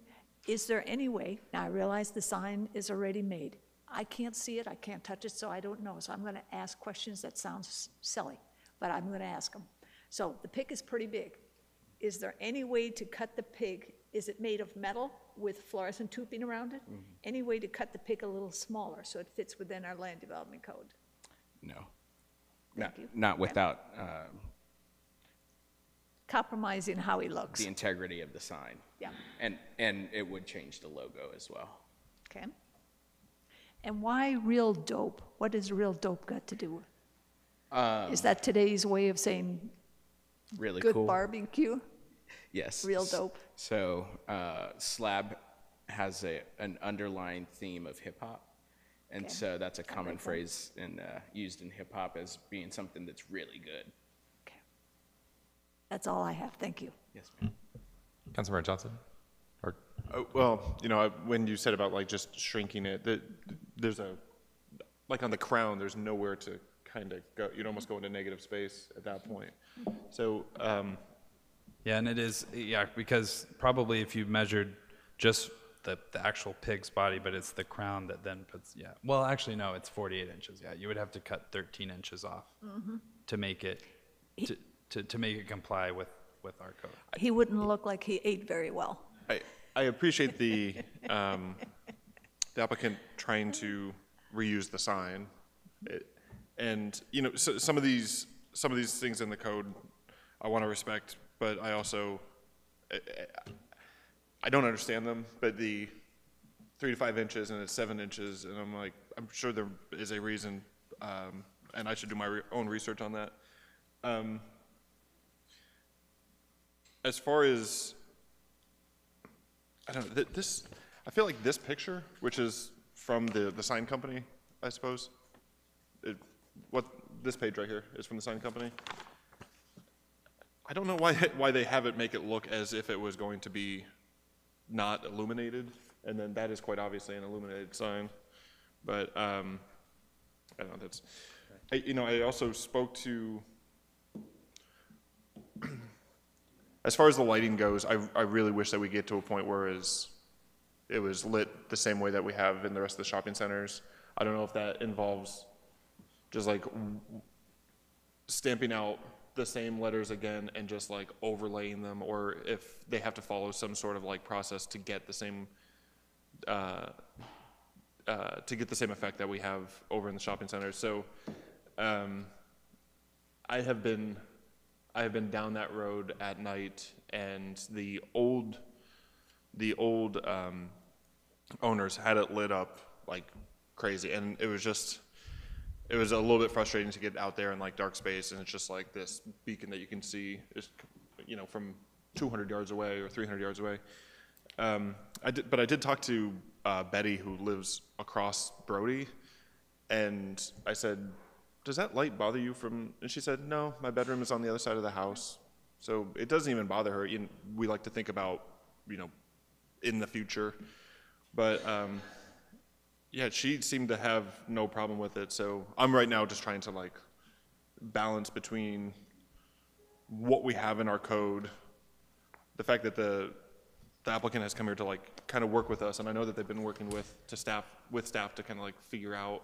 is there any way, now I realize the sign is already made. I can't see it, I can't touch it, so I don't know. So I'm going to ask questions that sound silly, but I'm going to ask them. So the pig is pretty big. Is there any way to cut the pig? Is it made of metal with fluorescent tubing around it? Any way to cut the pig a little smaller so it fits within our land development code? No. Thank you. Not Okay. without Compromising how he looks. the integrity of the sign. Yeah, And it would change the logo as well. okay. And why real dope? What does real dope got to do with? Is that today's way of saying Really good cool. barbecue? Yes. Real dope. So Slab has an underlying theme of hip hop. And Okay. so that's a common like that. phrase used in hip hop as being something that's really good. Okay. That's all I have, thank you. Yes, ma'am. Councilmember Johnson? Or, Oh, well, you know, when you said about like just shrinking it, there's like on the crown, there's nowhere to kind of go. You'd almost go into negative space at that point. So, Yeah, and it is, yeah, because probably if you measured just the actual pig's body, but it's the crown that then puts, yeah. Well, actually, no, it's 48 inches, yeah. You would have to cut 13 inches off to make it, to make it comply with our code. He wouldn't look like he ate very well. I appreciate the applicant trying to reuse the sign. And, you know, so some of these things in the code I want to respect, but I also, I don't understand them, but the 3 to 5 inches and it's 7 inches, and I'm like, I'm sure there is a reason, and I should do my own research on that. As far as, I don't know, I feel like this picture, which is from the sign company, I suppose, this page right here is from the sign company. I don't know why they have it make it look as if it was going to be not illuminated, and then that is quite obviously an illuminated sign. But I don't know. That's, you know, I also spoke to. As far as the lighting goes, I really wish that we get to a point where it was lit the same way that we have in the rest of the shopping centers. I don't know if that involves just like stamping out the same letters again and just like overlaying them, or if they have to follow some sort of like process to get the same effect that we have over in the shopping centers. So I have been down that road at night, and the old owners had it lit up like crazy. And it was a little bit frustrating to get out there in like dark space, and it's just like this beacon that you can see, from 200 yards away or 300 yards away. But I did talk to Betty, who lives across Brody, and I said, does that light bother you from, and she said, no, my bedroom is on the other side of the house. So it doesn't even bother her. We like to think about, in the future. But yeah, she seemed to have no problem with it. So I'm right now just trying to like balance between what we have in our code, the fact that the applicant has come here to like kind of work with us, and I know that they've been working with staff to kind of like figure out,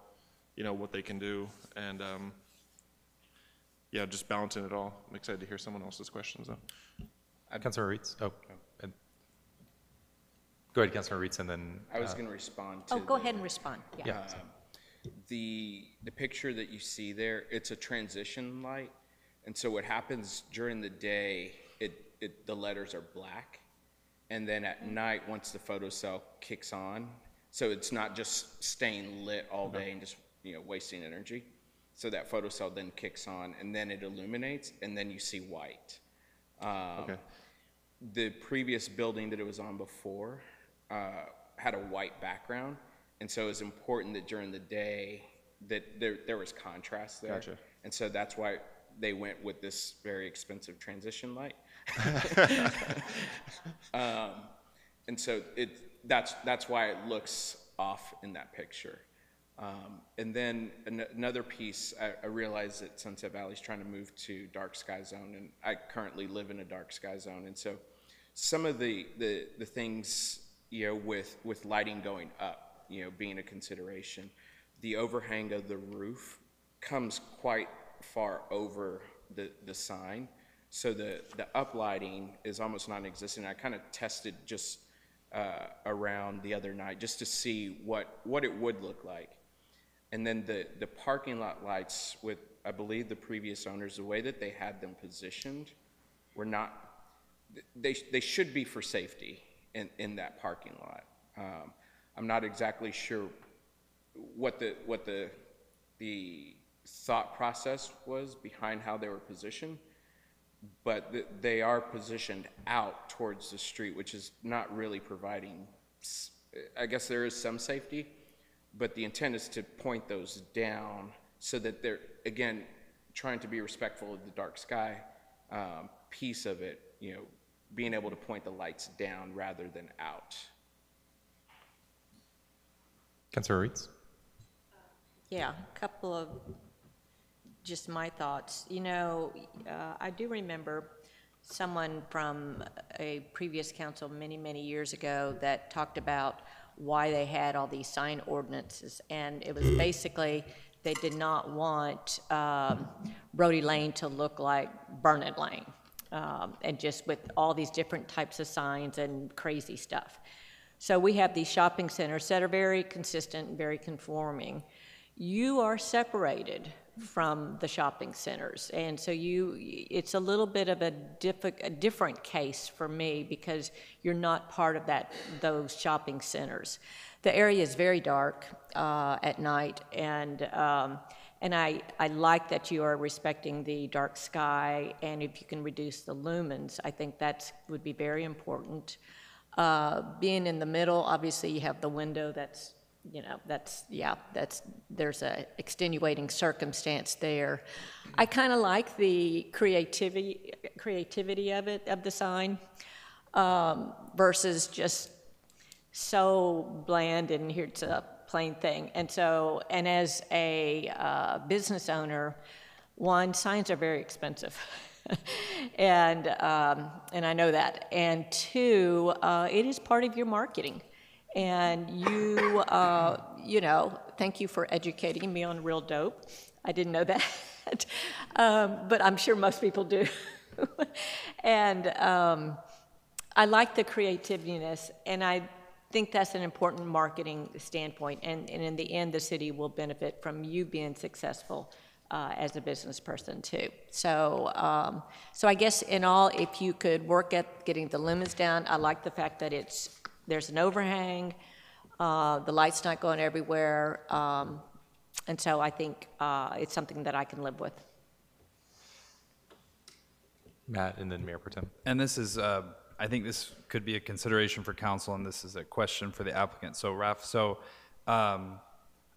what they can do, and yeah, just balancing it all. I'm excited to hear someone else's questions though. Councilor Reitz. Oh, and go ahead, Councilor Reitz, and then. I was going to respond to. Oh, go ahead and respond. Yeah. The picture that you see there, it's a transition light, and so what happens during the day, the letters are black, and then at night, once the photocell kicks on, so it's not just staying lit all day and just wasting energy. So that photocell then kicks on, and then it illuminates, and then you see white. Okay. The previous building that it was on before had a white background, and so it was important that during the day that there was contrast there. Gotcha. And so that's why they went with this very expensive transition light. And so that's why it looks off in that picture. And then another piece, I realized that Sunset Valley's trying to move to dark sky zone, and I currently live in a dark sky zone. And so some of the things, with lighting going up, being a consideration, the overhang of the roof comes quite far over the sign. So the uplighting is almost non-existent. I kind of tested just around the other night just to see what it would look like. And then the parking lot lights with, I believe, the previous owners, the way that they had them positioned were not, they should be for safety in that parking lot. I'm not exactly sure what the thought process was behind how they were positioned, but they are positioned out towards the street, which is not really providing, I guess there is some safety, but the intent is to point those down so that they're, again, trying to be respectful of the dark sky piece of it, being able to point the lights down rather than out. Councilor Reitz. Yeah, a couple of just my thoughts. I do remember someone from a previous council many, many years ago that talked about why they had all these sign ordinances, and it was basically they did not want Brody Lane to look like Burnett Lane, and just with all these different types of signs and crazy stuff. So we have these shopping centers that are very consistent and very conforming. You are separated from the shopping centers, and so it's a little bit of a different case for me because you're not part of those shopping centers. The area is very dark at night, and I like that you are respecting the dark sky, and if you can reduce the lumens, I think that would be very important. Being in the middle, obviously you have the window there's a extenuating circumstance there. I kind of like the creativity of the sign versus just so bland and here's a plain thing. And as a business owner, one, signs are very expensive. and I know that. And two, it is part of your marketing. And you, thank you for educating me on real dope. I didn't know that, but I'm sure most people do. And I like the creativeness, and I think that's an important marketing standpoint. And in the end, the city will benefit from you being successful as a business person too. So I guess in all, if you could work at getting the lumens down, I like the fact that there's an overhang. The light's not going everywhere. And so I think it's something that I can live with. Matt, and then Mayor Pro Tem. And this is, I think this could be a consideration for council, and this is a question for the applicant. So, Raf,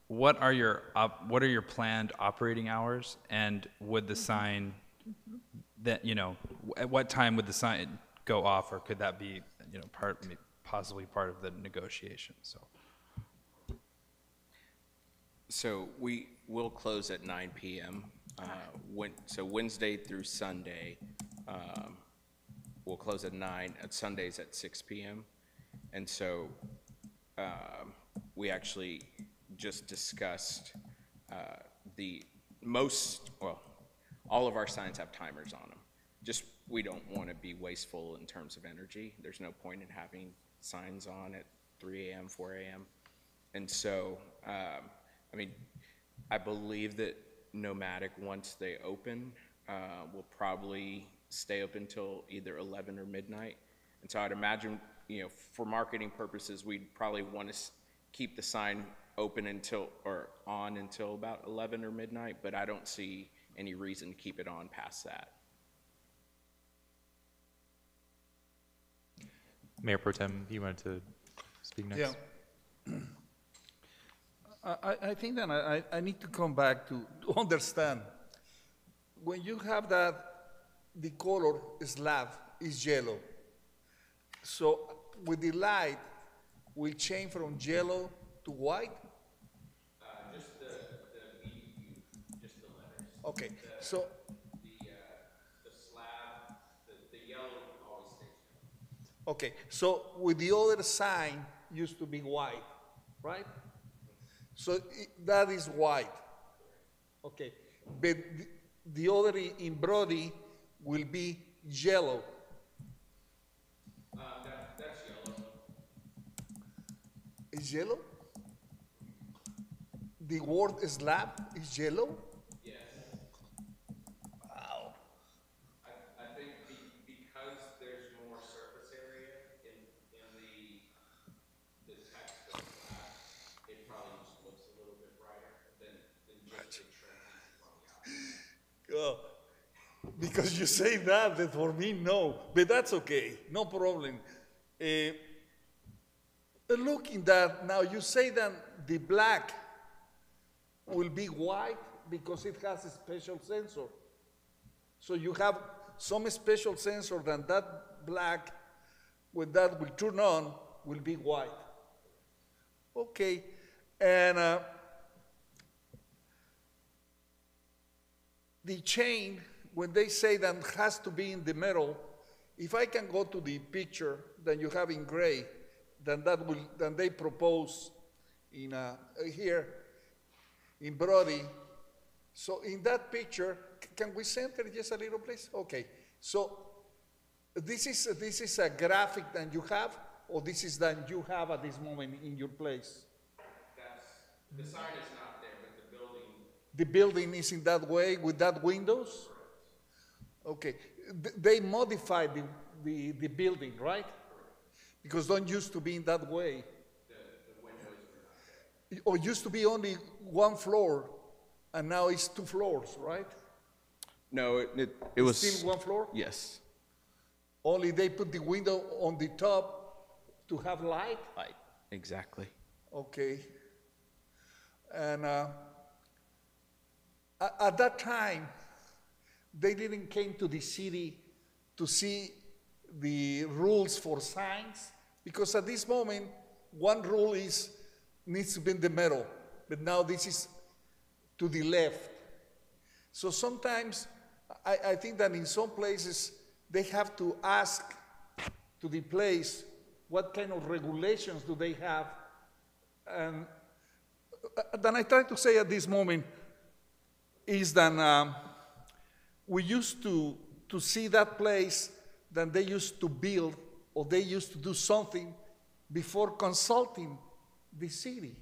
what are your planned operating hours, and would the sign that, at what time would the sign go off, or could that be, possibly part of the negotiation? So we will close at 9 p.m. So Wednesday through Sunday, we'll close at 9, at Sundays at 6 p.m. And so we actually just discussed all of our signs have timers on them. Just, we don't want to be wasteful in terms of energy. There's no point in having signs on at 3 a.m., 4 a.m. And so, I believe that Nomadic, once they open, will probably stay open till either 11 or midnight. And so I'd imagine, for marketing purposes, we'd probably want to keep the sign open on until about 11 or midnight, but I don't see any reason to keep it on past that. Mayor Pro Tem, you wanted to speak next? Yeah. I think that I need to come back to understand. When you have that, the color slab is yellow. So with the light, will change from yellow to white? Just the letters. Okay, so, The slab, the yellow always stays yellow. okay, so with the other sign used to be white, right? So that is white. Okay, but the other in Brody will be yellow. That's yellow. Is yellow? The word slab is yellow? Yes. Wow. I think because there's more surface area in the text of the slab, it probably just looks a little bit brighter than just the trim pieces on the outside. Because you say that for me, no. But that's okay, no problem. Looking that, now you say that the black will be white because it has a special sensor. So you have some special sensor that black, when that will turn on, will be white. Okay, and the chain, when they say that has to be in the middle, if I can go to the picture that you have in gray, then they propose in here in Brody. So in that picture, can we center just a little, please? Okay. So this is a graphic that you have, or this is that you have at this moment in your place? The sign is not there, but the building. The building is in that way with that windows? Okay. They modified the building, right? Because don't used to be in that way. The windows. Or used to be only one floor, and now it's 2 floors, right? No, it was Still 1 floor? Yes. Only they put the window on the top to have light? Light. Exactly. Okay. And at that time, they didn't came to the city to see the rules for signs, because at this moment, one rule needs to be in the middle, but now this is to the left. So sometimes, I think that in some places, they have to ask to the place what kind of regulations do they have. And then I try to say at this moment is that we used to see that place that they used to build, or they used to do something before consulting the city.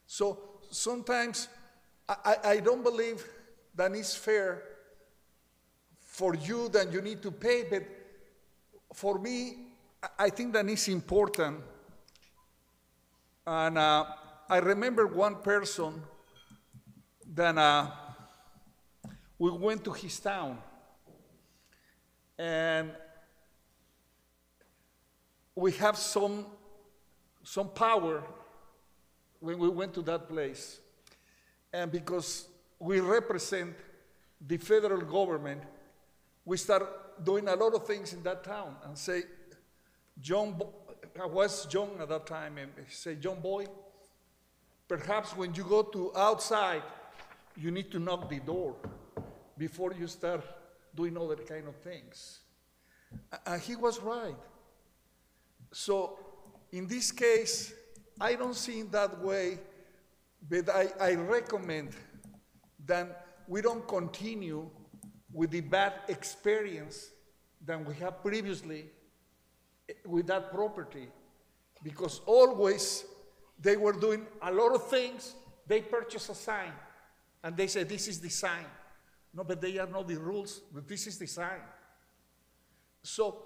So sometimes I don't believe that it's fair for you that you need to pay, but for me, I think that it's important And I remember one person that we went to his town, and we have some power when we went to that place. And because we represent the federal government, we start doing a lot of things in that town and say, I was John at that time, and say, John Boy, perhaps when you go to outside, you need to knock the door before you start doing other kind of things. And he was right. So in this case, I don't see it that way, but I recommend that we don't continue with the bad experience that we have previously with that property, because always they were doing a lot of things. They purchase a sign, and they say, this is the sign. No, but they are not the rules, but this is the sign. So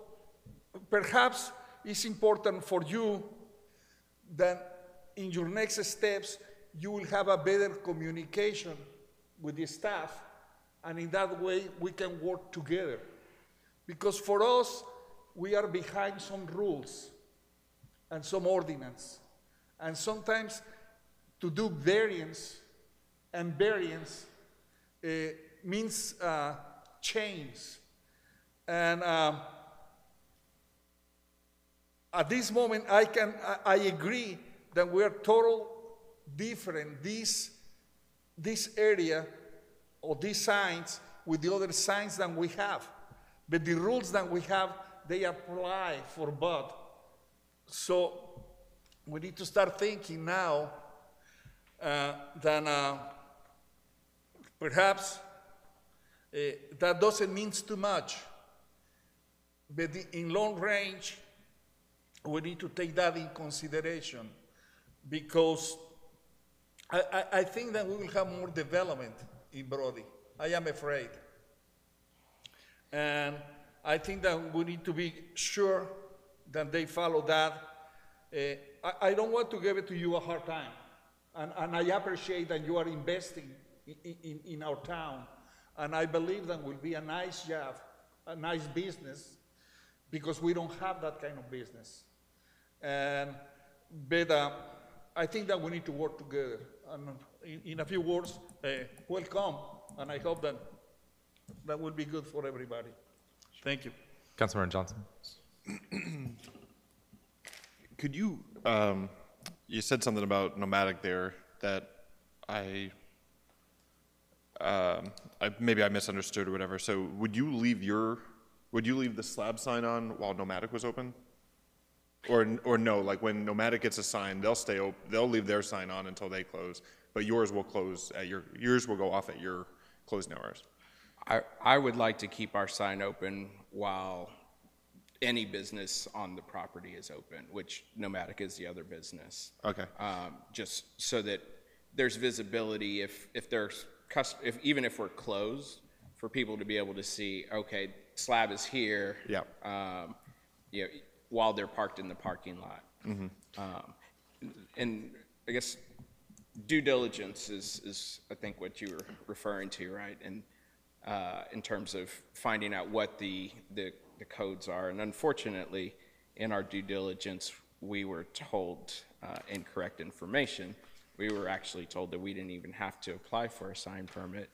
perhaps it's important for you that in your next steps, you will have a better communication with the staff, and in that way, we can work together. Because for us, we are behind some rules and some ordinance. And sometimes to do variance and variance means change. And at this moment, I agree that we are total different. This area or these signs with the other signs that we have. But the rules that we have, they apply for both. So we need to start thinking now that perhaps that doesn't mean too much. But in long range, we need to take that in consideration, because I think that we will have more development in Brody. I am afraid. And I think that we need to be sure that they follow that. I don't want to give it to you a hard time. And I appreciate that you are investing in our town. And I believe that will be a nice job, a nice business, because we don't have that kind of business. But I think that we need to work together. And in a few words, welcome, and I hope that that will be good for everybody. Thank you. Councilmember Johnson. Could you, you said something about nomadic there that maybe I misunderstood or whatever. So would you leave the slab sign on while nomadic was open? Or no, like when nomadic gets a sign, they'll stay open, they'll leave their sign on until they close, but yours will close at yours will go off at your closing hours. I would like to keep our sign open while any business on the property is open, which nomadic is the other business. Okay. Just so that there's visibility if even if we're closed, for people to be able to see, okay, slab is here. Yeah. You know, while they're parked in the parking lot. Mm-hmm. And I guess due diligence is I think what you were referring to, right? And in terms of finding out what the codes are. And unfortunately, in our due diligence, we were told incorrect information. We were actually told that we didn't even have to apply for a sign permit.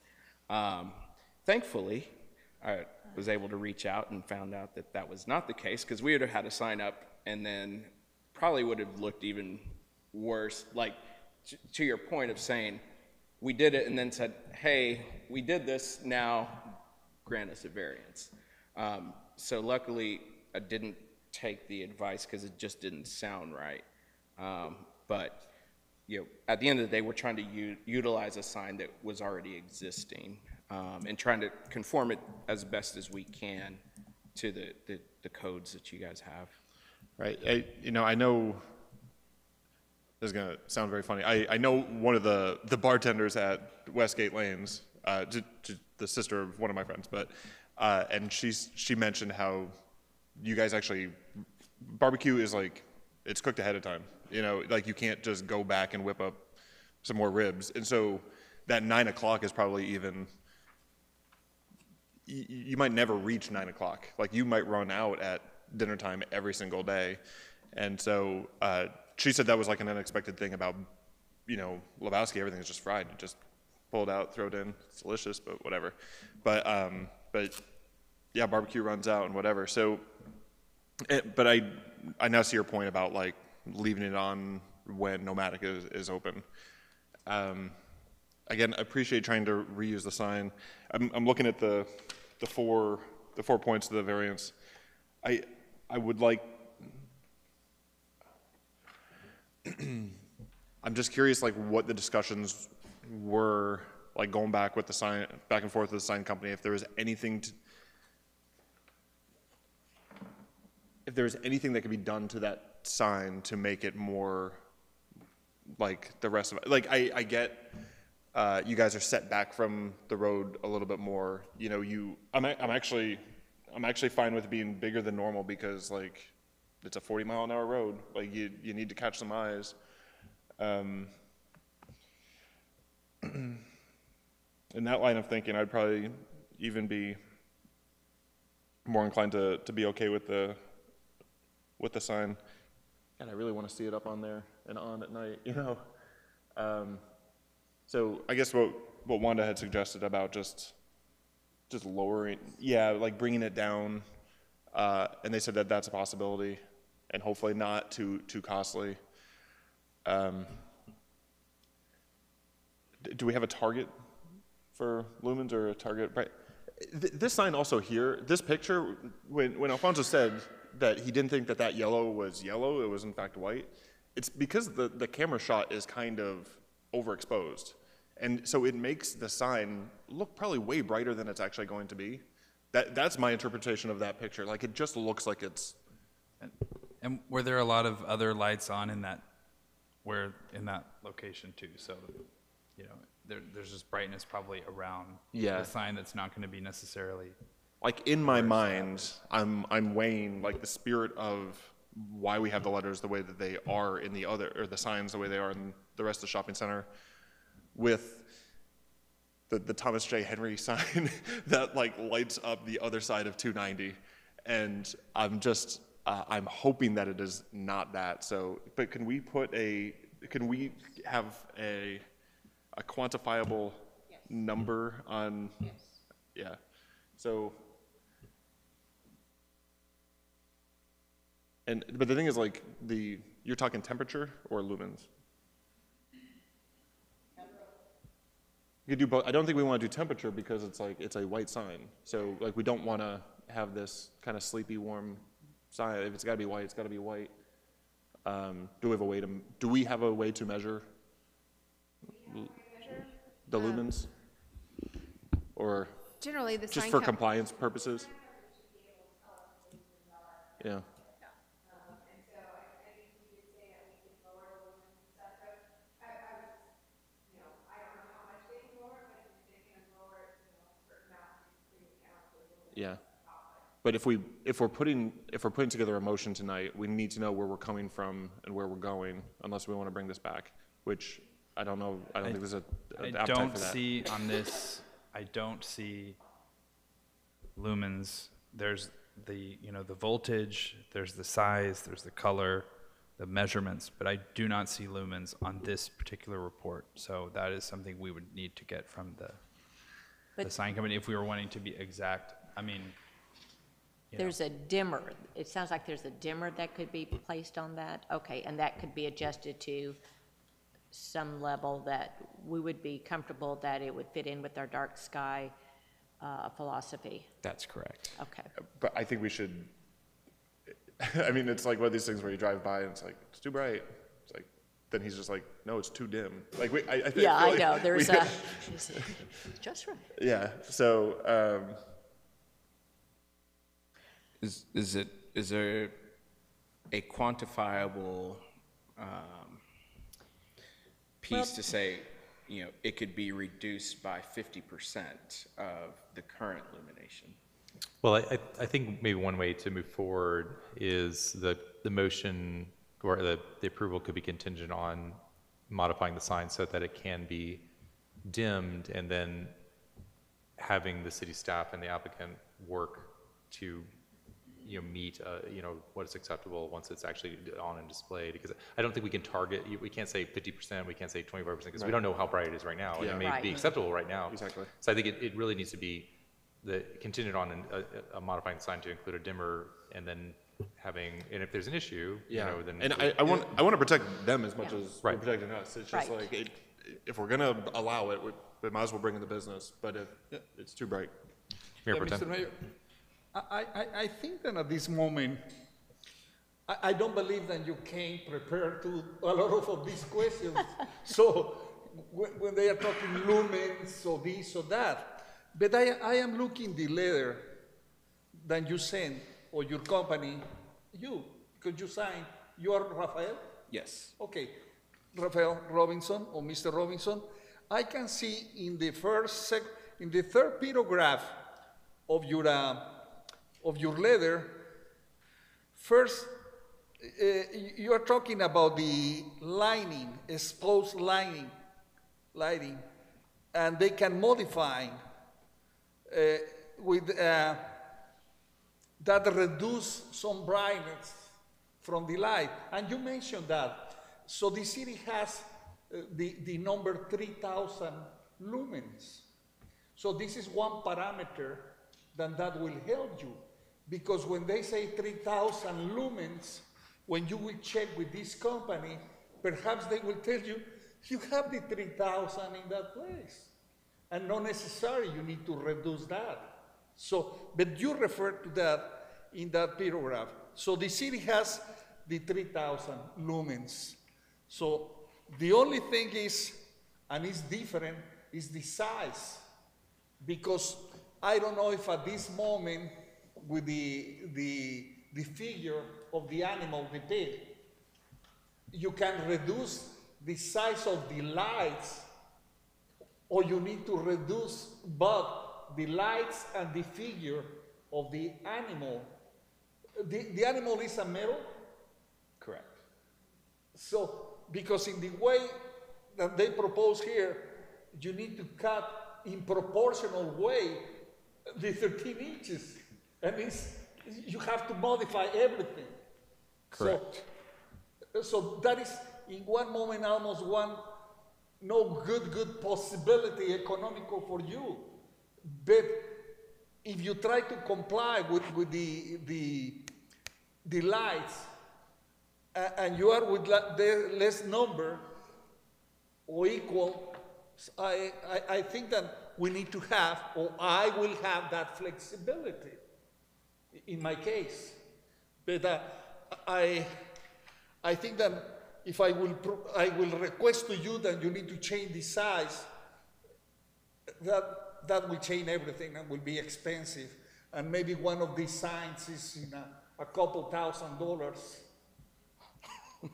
Thankfully, I was able to reach out and found out that that was not the case, because we would have had to sign up and then probably would have looked even worse. Like, to your point of saying, we did it and then said, hey, we did this, now grant us a variance. So luckily, I didn't take the advice because it just didn't sound right. But you know, at the end of the day, we're trying to utilize a sign that was already existing. And trying to conform it as best as we can to the codes that you guys have. Right. I know this is going to sound very funny. I know one of the bartenders at Westgate Lanes, the sister of one of my friends, but and she mentioned how you guys actually, barbecue is like it's cooked ahead of time. You know, like you can't just go back and whip up some more ribs. And so that 9 o'clock is probably even, you might never reach 9 o'clock. Like you might run out at dinner time every single day. And so she said that was like an unexpected thing about, you know, Lebowski, everything's just fried. You just pull it out, throw it in. It's delicious, but whatever. But yeah, barbecue runs out and whatever. So, but I now see your point about like leaving it on when Nomadic is open. Again, I appreciate trying to reuse the sign. I'm looking at the 4 points of the variance. I would like. I'm just curious, like, what the discussions were, like, going back with the sign, back and forth with the sign company. If there was anything, if there was anything that could be done to that sign to make it more like the rest of it. Like, I get you guys are set back from the road a little bit more. You know, I'm actually fine with it being bigger than normal because, like, it's a 40-mile-an-hour road. Like, you need to catch some eyes. In that line of thinking, I'd probably even be more inclined to be okay with the sign. And I really want to see it up on there and on at night, you know. So I guess what Wanda had suggested about just lowering, yeah, like bringing it down, and they said that that's a possibility, and hopefully not too costly. Do we have a target for lumens or a target? Right. This sign also here, this picture, when Alfonso said that he didn't think that yellow was yellow, it was in fact white, it's because the camera shot is kind of overexposed. And so it makes the sign look probably way brighter than it's actually going to be. That's my interpretation of that picture. Like, it just looks like it's... And were there a lot of other lights on in that location too? So, you know, there's just brightness probably around the sign that's not going to be necessarily... Like, in my mind, I'm weighing, like, the spirit of why we have the letters the way that they are in the other, or the signs the way they are in the rest of the shopping center, with the Thomas J. Henry sign that, like, lights up the other side of 290. And I'm just, I'm hoping that it is not that. So, but can we have a quantifiable number on? Yes. Yeah. So, but the thing is, like, you're talking temperature or lumens? You could do both. I don't think we want to do temperature because it's like, it's a white sign. So, like, we don't want to have this kind of sleepy, warm sign. If it's got to be white, it's got to be white. Do we have a way to measure the lumens? Or generally the just sign for compliance purposes? Yeah. Yeah, but if we're putting together a motion tonight, we need to know where we're coming from and where we're going, unless we want to bring this back, which I don't know. I don't think there's an appetite for that. I don't see on this. I don't see lumens. There's the voltage. There's the size. There's the color, the measurements. But I do not see lumens on this particular report. So that is something we would need to get from the sign company if we were wanting to be exact. I mean, there's a dimmer. It sounds like there's a dimmer that could be placed on that. Okay, and that could be adjusted to some level that we would be comfortable that it would fit in with our dark sky philosophy. That's correct. Okay. But I think we should. I mean, it's like one of these things where you drive by and it's like, it's too bright. It's like, then he's just like, no, it's too dim. Like, I think. Yeah, I know. There's just right. Yeah. So. Is there a quantifiable piece to say, it could be reduced by 50% of the current illumination? Well, I think maybe one way to move forward is the motion or the approval could be contingent on modifying the sign so that it can be dimmed, and then having the city staff and the applicant work to, meet, what is acceptable once it's actually on and displayed. Because I don't think we can target, we can't say 50%, we can't say 25%, because we don't know how bright it is right now. And it may be acceptable right now. Exactly. So I think it really needs to be contingent on modifying the sign to include a dimmer, and then and if there's an issue, then. And I want to protect them as much as we're Right. protecting us. It's just Right. like, if we're gonna allow it, we might as well bring in the business, but if it's too bright. Mayor Yeah, Pro Tem. Mr. Mayor, I think that at this moment, I don't believe that you came prepared to a lot of these questions. So when they are talking lumens or this or that, but I am looking the letter that you sent, or your company, because you signed, you are Rafael? Yes. Okay, Rafael Robinson or Mr. Robinson, I can see in the in the third paragraph of your letter, first you are talking about the lining, exposed lighting, and they can modify with that reduce some brightness from the light. And you mentioned that. So the city has the number 3,000 lumens. So this is one parameter that will help you. Because when they say 3,000 lumens, when you will check with this company, perhaps they will tell you, you have the 3,000 in that place. And not necessarily you need to reduce that. So, but you refer to that in that paragraph. So the city has the 3,000 lumens. So the only thing is, and it's different, is the size. Because I don't know if at this moment, with the figure of the animal, the pig, you can reduce the size of the lights, or you need to reduce both the lights and the figure of the animal. The animal is a metal? Correct. So, because in the way that they propose here, you need to cut in proportional way the 13 inches. And you have to modify everything. Correct. So that is, in one moment, almost no good possibility economical for you. But if you try to comply with the lights, and you are with the less number or equal, I think that we need to have, or I will have that flexibility in my case. But I think that if I will request to you that you need to change the size, that will change everything and will be expensive. And maybe one of these signs is in a couple $1,000,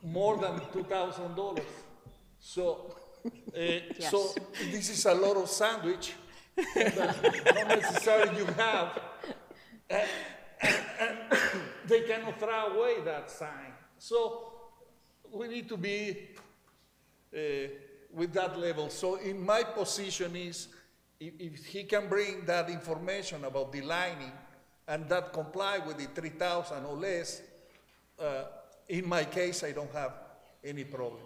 more than $2,000. So, so this is a lot of sandwich that not necessarily you have. And they cannot throw away that sign. So we need to be with that level. So in my position is, if he can bring that information about the lining and that comply with the 3,000 or less, in my case, I don't have any problem.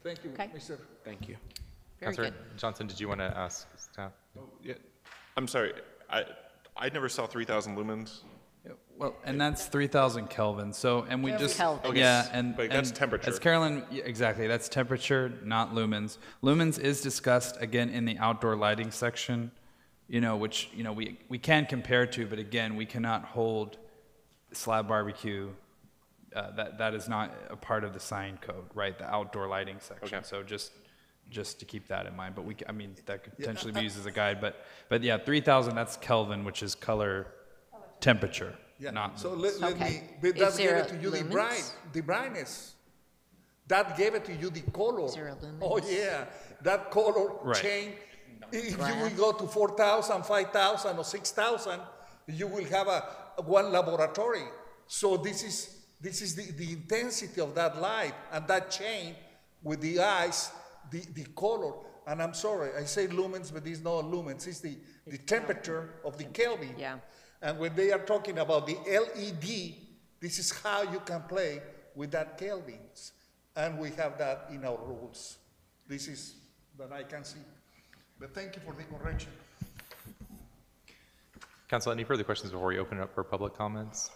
Thank you, Okay. Mr. Thank you. Very Councilor good. Johnson, did you want to ask staff? Yeah. I'm sorry, I never saw 3,000 lumens. Well, and that's 3,000 Kelvin. So, and we just, Kelvin. Okay. yeah, and Like, that's and temperature. As Carolyn, yeah, exactly, that's temperature, not lumens. Lumens is discussed again in the outdoor lighting section, which we can compare to, but again, we cannot hold slab barbecue. That is not a part of the sign code, right? The outdoor lighting section. Okay. So just to keep that in mind. But that could potentially be used as a guide. But yeah, 3,000, that's Kelvin, which is color temperature. Yeah. Not So lumens. let Okay. me, but Is that gave there it to you lumens? the brightness. That gave it to you the color. Is there a lumens? Oh yeah, that color Right. change. If you Glass. will go to 4,000, 5,000, or 6,000, you will have one laboratory. So this is This is the intensity of that light and that change with the eyes, the color. And I'm sorry, I say lumens, but it's not lumens. It's the temperature of the Kelvin. Yeah. And when they are talking about the LED, this is how you can play with that Kelvins. And we have that in our rules. This is that I can see. But thank you for the correction. Council, any further questions before we open it up for public comments?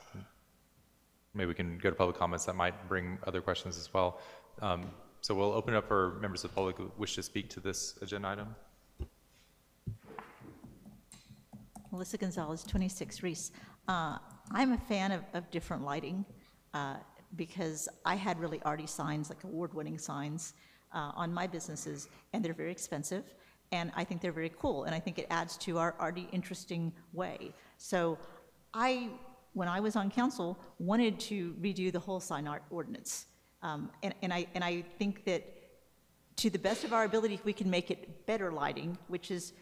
Maybe we can go to public comments that might bring other questions as well. So we'll open it up for members of the public who wish to speak to this agenda item. Melissa Gonzalez, 26 Reese. I'm a fan of different lighting because I had really arty signs, like award-winning signs, on my businesses, and they're very expensive, and I think they're very cool, and I think it adds to our arty, interesting way. So when I was on council, wanted to redo the whole sign art ordinance. And I think that to the best of our ability, if we can make it better lighting, which is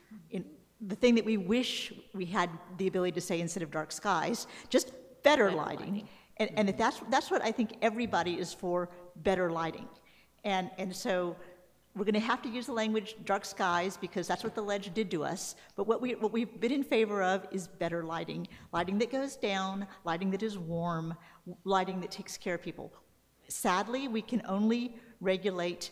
the thing that we wish we had the ability to say instead of dark skies, just better lighting. And that's what I think everybody is for, better lighting. And so we're going to have to use the language dark skies because that's what the ledge did to us. But what we've been in favor of is better lighting. Lighting that goes down, lighting that is warm, lighting that takes care of people. Sadly, we can only regulate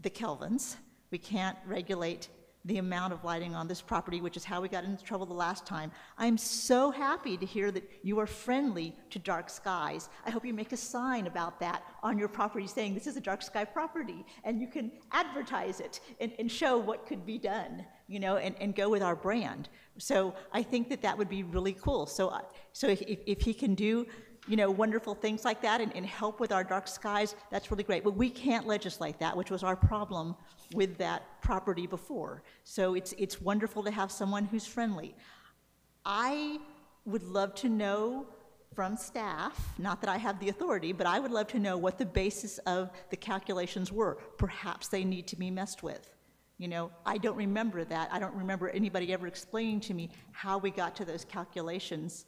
the kelvins. We can't regulate the amount of lighting on this property, which is how we got into trouble the last time. I'm so happy to hear that you are friendly to dark skies. I hope you make a sign about that on your property saying this is a dark sky property, and you can advertise it and show what could be done, you know, and go with our brand. So I think that would be really cool. So if he can do, you know, wonderful things like that and help with our dark skies, that's really great. But we can't legislate that, which was our problem with that property before. So it's wonderful to have someone who's friendly. I would love to know from staff, not that I have the authority, but I would love to know what the basis of the calculations were. Perhaps they need to be messed with. You know, I don't remember that. I don't remember anybody ever explaining to me how we got to those calculations.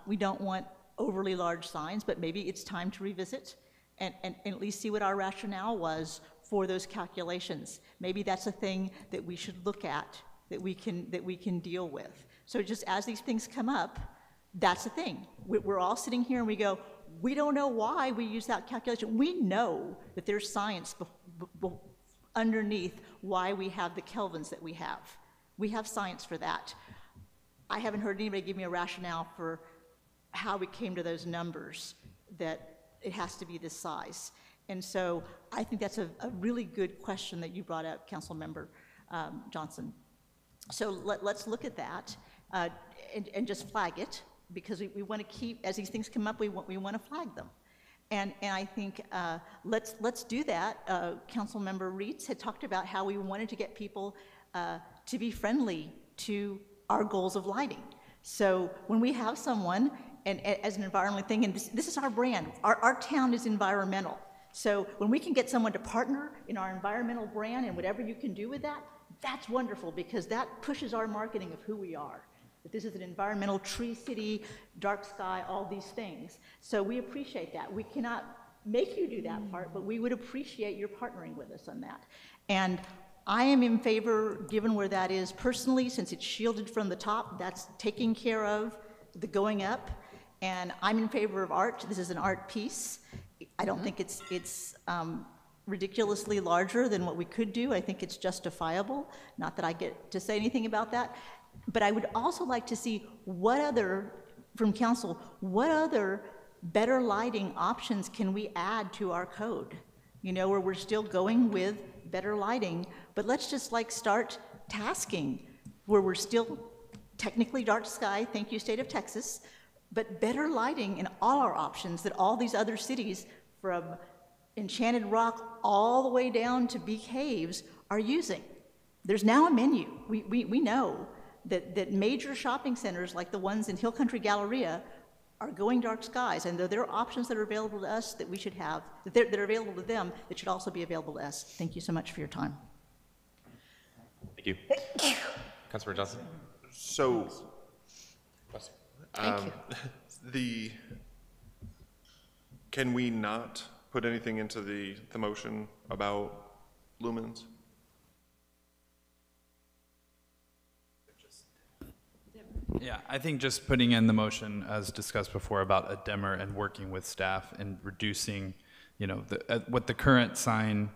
We don't want overly large signs, but maybe it's time to revisit and at least see what our rationale was for those calculations. Maybe that's a thing that we should look at, that we can deal with. So just as these things come up, that's the thing. We're all sitting here and we go, we don't know why we use that calculation. We know that there's science underneath why we have the kelvins that we have. We have science for that. I haven't heard anybody give me a rationale for how we came to those numbers, that it has to be this size. And so I think that's a really good question that you brought up, Councilmember Johnson. So let's look at that and just flag it, because we want to keep, as these things come up, we want to flag them. And I think let's do that. Councilmember Reitz had talked about how we wanted to get people to be friendly to our goals of lighting. So when we have someone, and as an environmental thing, and this is our brand, our town is environmental. So when we can get someone to partner in our environmental brand and whatever you can do with that, that's wonderful, because that pushes our marketing of who we are. That this is an environmental tree city, dark sky, all these things. So we appreciate that. We cannot make you do that part, but we would appreciate your partnering with us on that. And I am in favor, given where that is personally, since it's shielded from the top, that's taking care of the going up. And I'm in favor of art. This is an art piece. I don't think it's ridiculously larger than what we could do. I think it's justifiable. Not that I get to say anything about that. But I would also like to see what other, from council, what other better lighting options can we add to our code? You know, where we're still going with better lighting, but let's just like start tasking where we're still technically dark sky, thank you, state of Texas, but better lighting in all our options that all these other cities, from Enchanted Rock all the way down to Bee Caves, are using. There's now a menu. We know that major shopping centers like the ones in Hill Country Galleria are going dark skies, and there are options that are available to us that we should have, that are available to them, that should also be available to us. Thank you so much for your time. Thank you. Councilmember Johnson. So, Thank you. the Can we not put anything into the motion about lumens? Yeah, I think just putting in the motion, as discussed before, about a dimmer and working with staff and reducing, you know, what the current sign,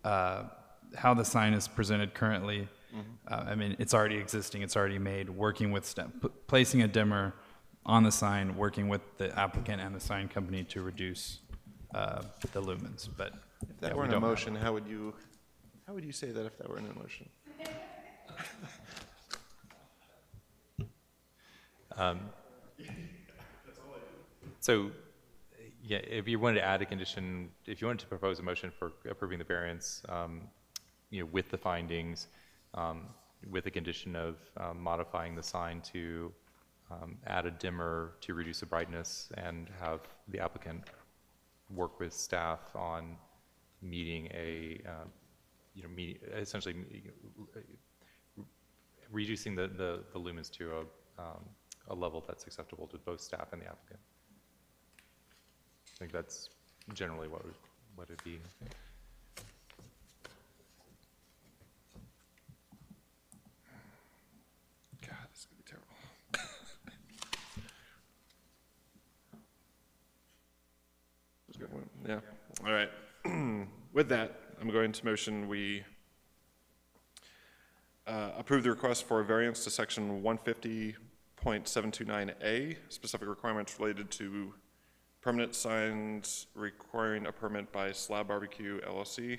how the sign is presented currently. I mean, it's already existing, it's already made, working with staff, placing a dimmer on the sign, working with the applicant and the sign company to reduce the lumens, but. If that yeah, were we in a don't have motion, how would you say that if that were in a motion? So, yeah, if you wanted to add a condition, if you wanted to propose a motion for approving the variance, you know, with the findings, with the condition of modifying the sign to add a dimmer to reduce the brightness and have the applicant work with staff on meeting a, you know, essentially reducing the lumens to a level that's acceptable to both staff and the applicant. I think that's generally what it'd be. God, this is gonna be terrible. That's a good one. Yeah. All right. With that, I'm going to motion we approve the request for a variance to section 150.729A, specific requirements related to permanent signs requiring a permit by Slab Barbecue LLC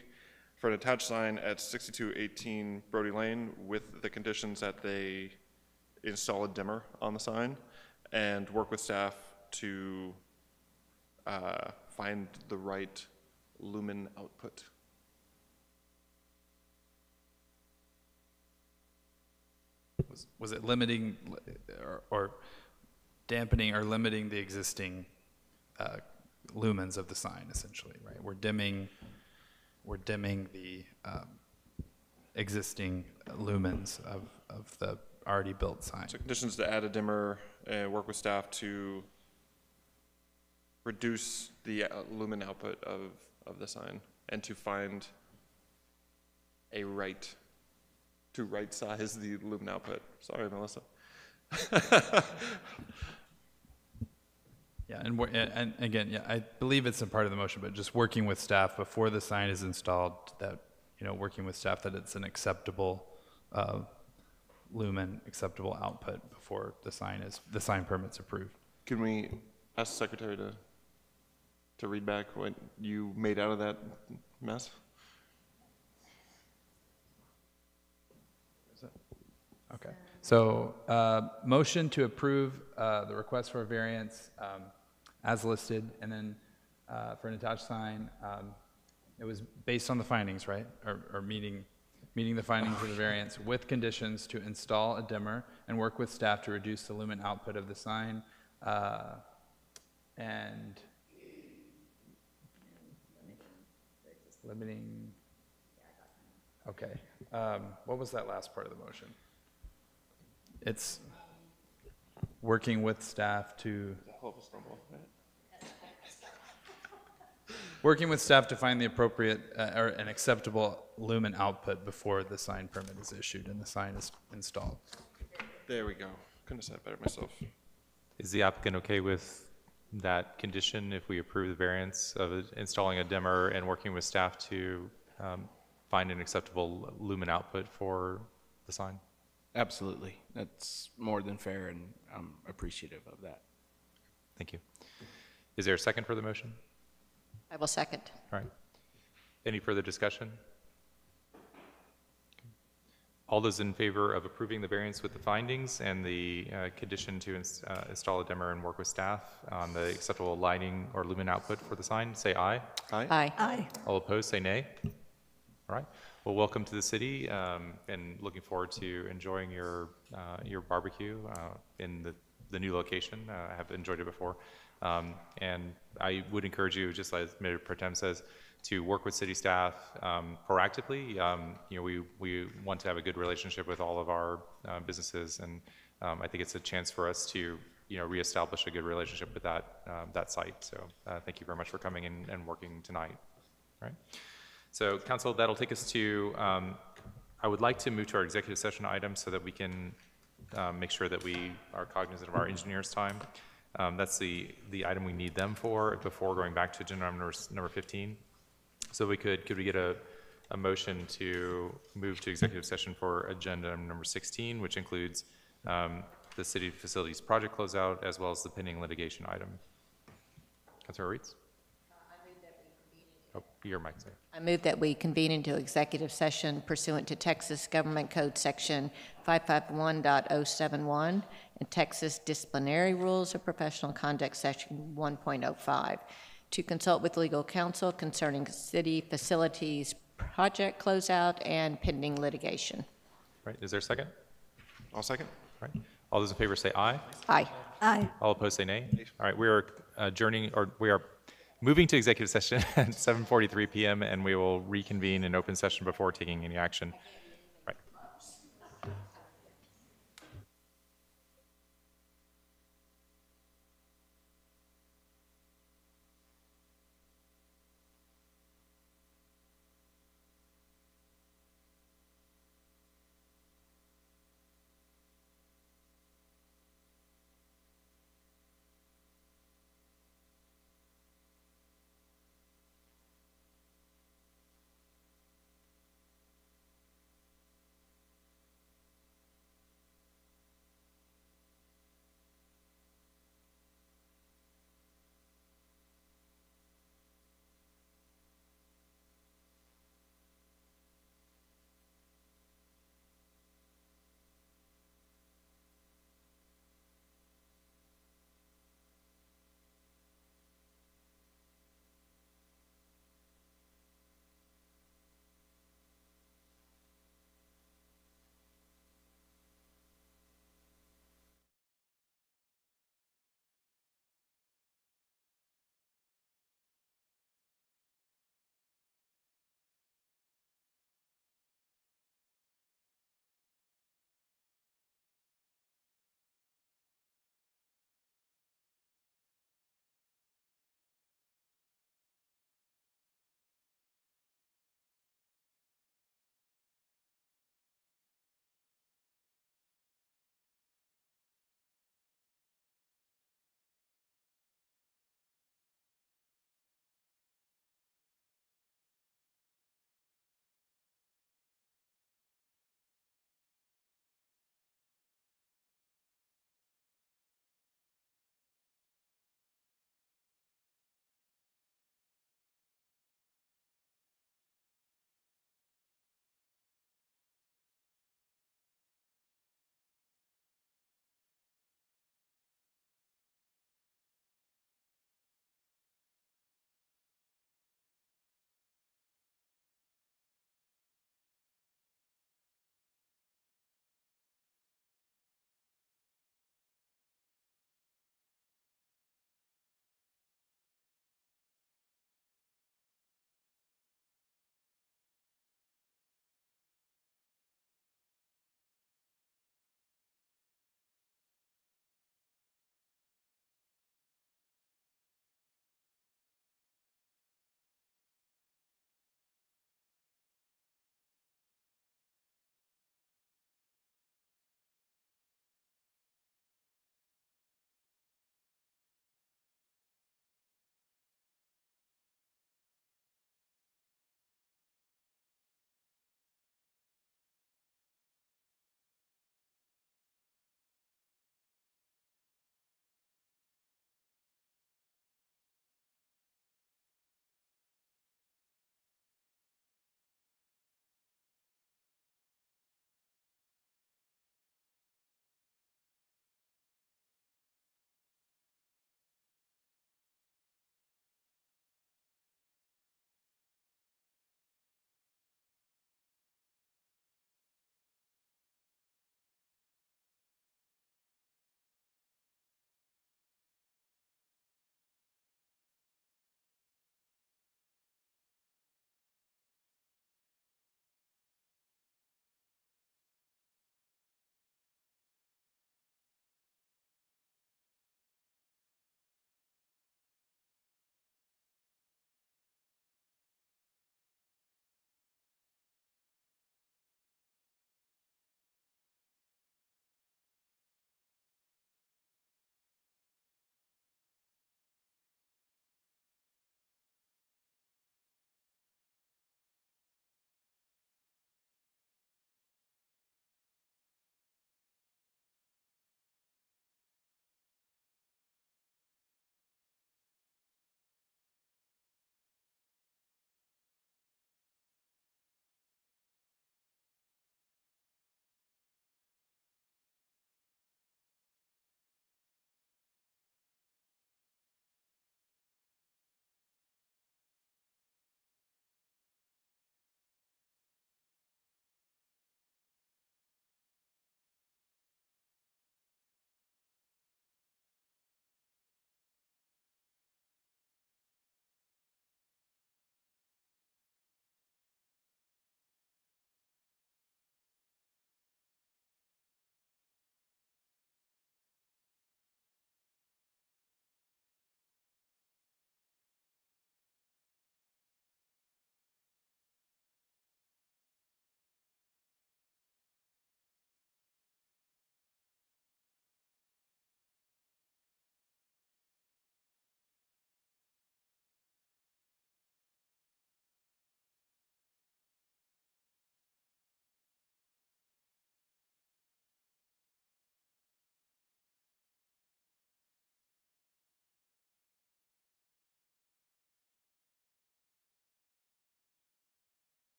for an attached sign at 6218 Brody Lane with the conditions that they install a dimmer on the sign and work with staff to find the right lumen output. Was it limiting or dampening or limiting the existing lumens of the sign, essentially, right? We're dimming the existing lumens of the already built sign. So conditions to add a dimmer and work with staff to reduce the lumen output of the sign and to find a right size the lumen output. Sorry, Melissa. Yeah, and again, yeah, I believe it's a part of the motion, but just working with staff before the sign is installed, that, you know, working with staff that it's an acceptable lumen, acceptable output before the sign permit's approved. Can we ask the secretary to read back what you made out of that mess? Okay. So, motion to approve the request for a variance as listed, and then for an attached sign, it was based on the findings, right? Or meeting the findings of the variance with conditions to install a dimmer and work with staff to reduce the lumen output of the sign, and limiting. Okay. What was that last part of the motion? It's working with staff to find the appropriate or an acceptable lumen output before the sign permit is issued and the sign is installed. There we go. Couldn't have said it better myself. Is the applicant okay with that condition if we approve the variance of installing a dimmer and working with staff to find an acceptable lumen output for the sign? Absolutely. That's more than fair, and I'm appreciative of that. Thank you. Is there a second for the motion? I will second. All right. Any further discussion? All those in favor of approving the variance with the findings and the condition to install a dimmer and work with staff on the acceptable lighting or lumen output for the sign, say aye. Aye. Aye. Aye. All opposed, say nay. All right. Well, welcome to the city, and looking forward to enjoying your barbecue in the new location. I have enjoyed it before, and I would encourage you, just as Mayor Pro Tem says, to work with city staff proactively. You know, we want to have a good relationship with all of our businesses, and I think it's a chance for us to reestablish a good relationship with that site. So thank you very much for coming in and working tonight. All right. So council, that'll take us to, I would like to move to our executive session items so that we can make sure that we are cognizant of our engineers' time. That's the item we need them for before going back to agenda item number 15. So could we get a motion to move to executive session for agenda item number 16, which includes the city facilities project closeout as well as the pending litigation item. Councilor Reitz? Oh, your mic, sorry. I move that we convene into executive session pursuant to Texas Government Code Section 551.071 and Texas Disciplinary Rules of Professional Conduct Section 1.05 to consult with legal counsel concerning city facilities project closeout and pending litigation. Right, is there a second? I'll second. Right. All those in favor say aye. Aye. Aye. All opposed say nay. All right, we are we are moving to executive session at 7:43 p.m. and we will reconvene in open session before taking any action.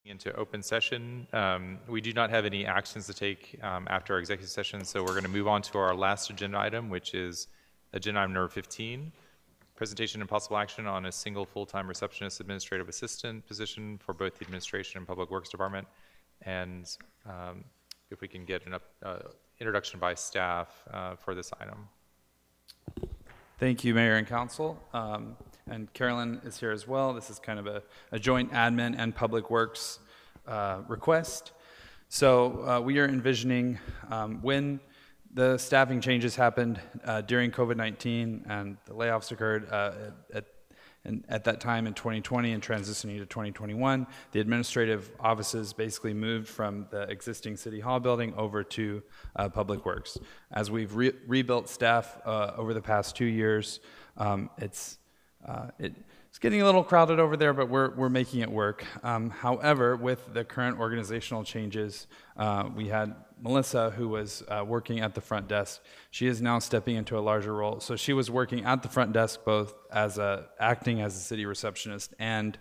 Into open session. We do not have any actions to take after our executive session, so we're going to move on to our last agenda item, which is agenda item number 15, presentation and possible action on a single full-time receptionist administrative assistant position for both the Administration and Public Works Department. And if we can get an introduction by staff for this item. Thank you, Mayor and Council. And Carolyn is here as well. This is kind of a joint admin and public works request. So we are envisioning when the staffing changes happened during COVID-19 and the layoffs occurred at that time in 2020 and transitioning to 2021, the administrative offices basically moved from the existing City Hall building over to Public Works. As we've rebuilt staff over the past 2 years, it's getting a little crowded over there, but we're making it work. However, with the current organizational changes, we had Melissa, who was working at the front desk. She is now stepping into a larger role. So she was working at the front desk both as acting as a city receptionist and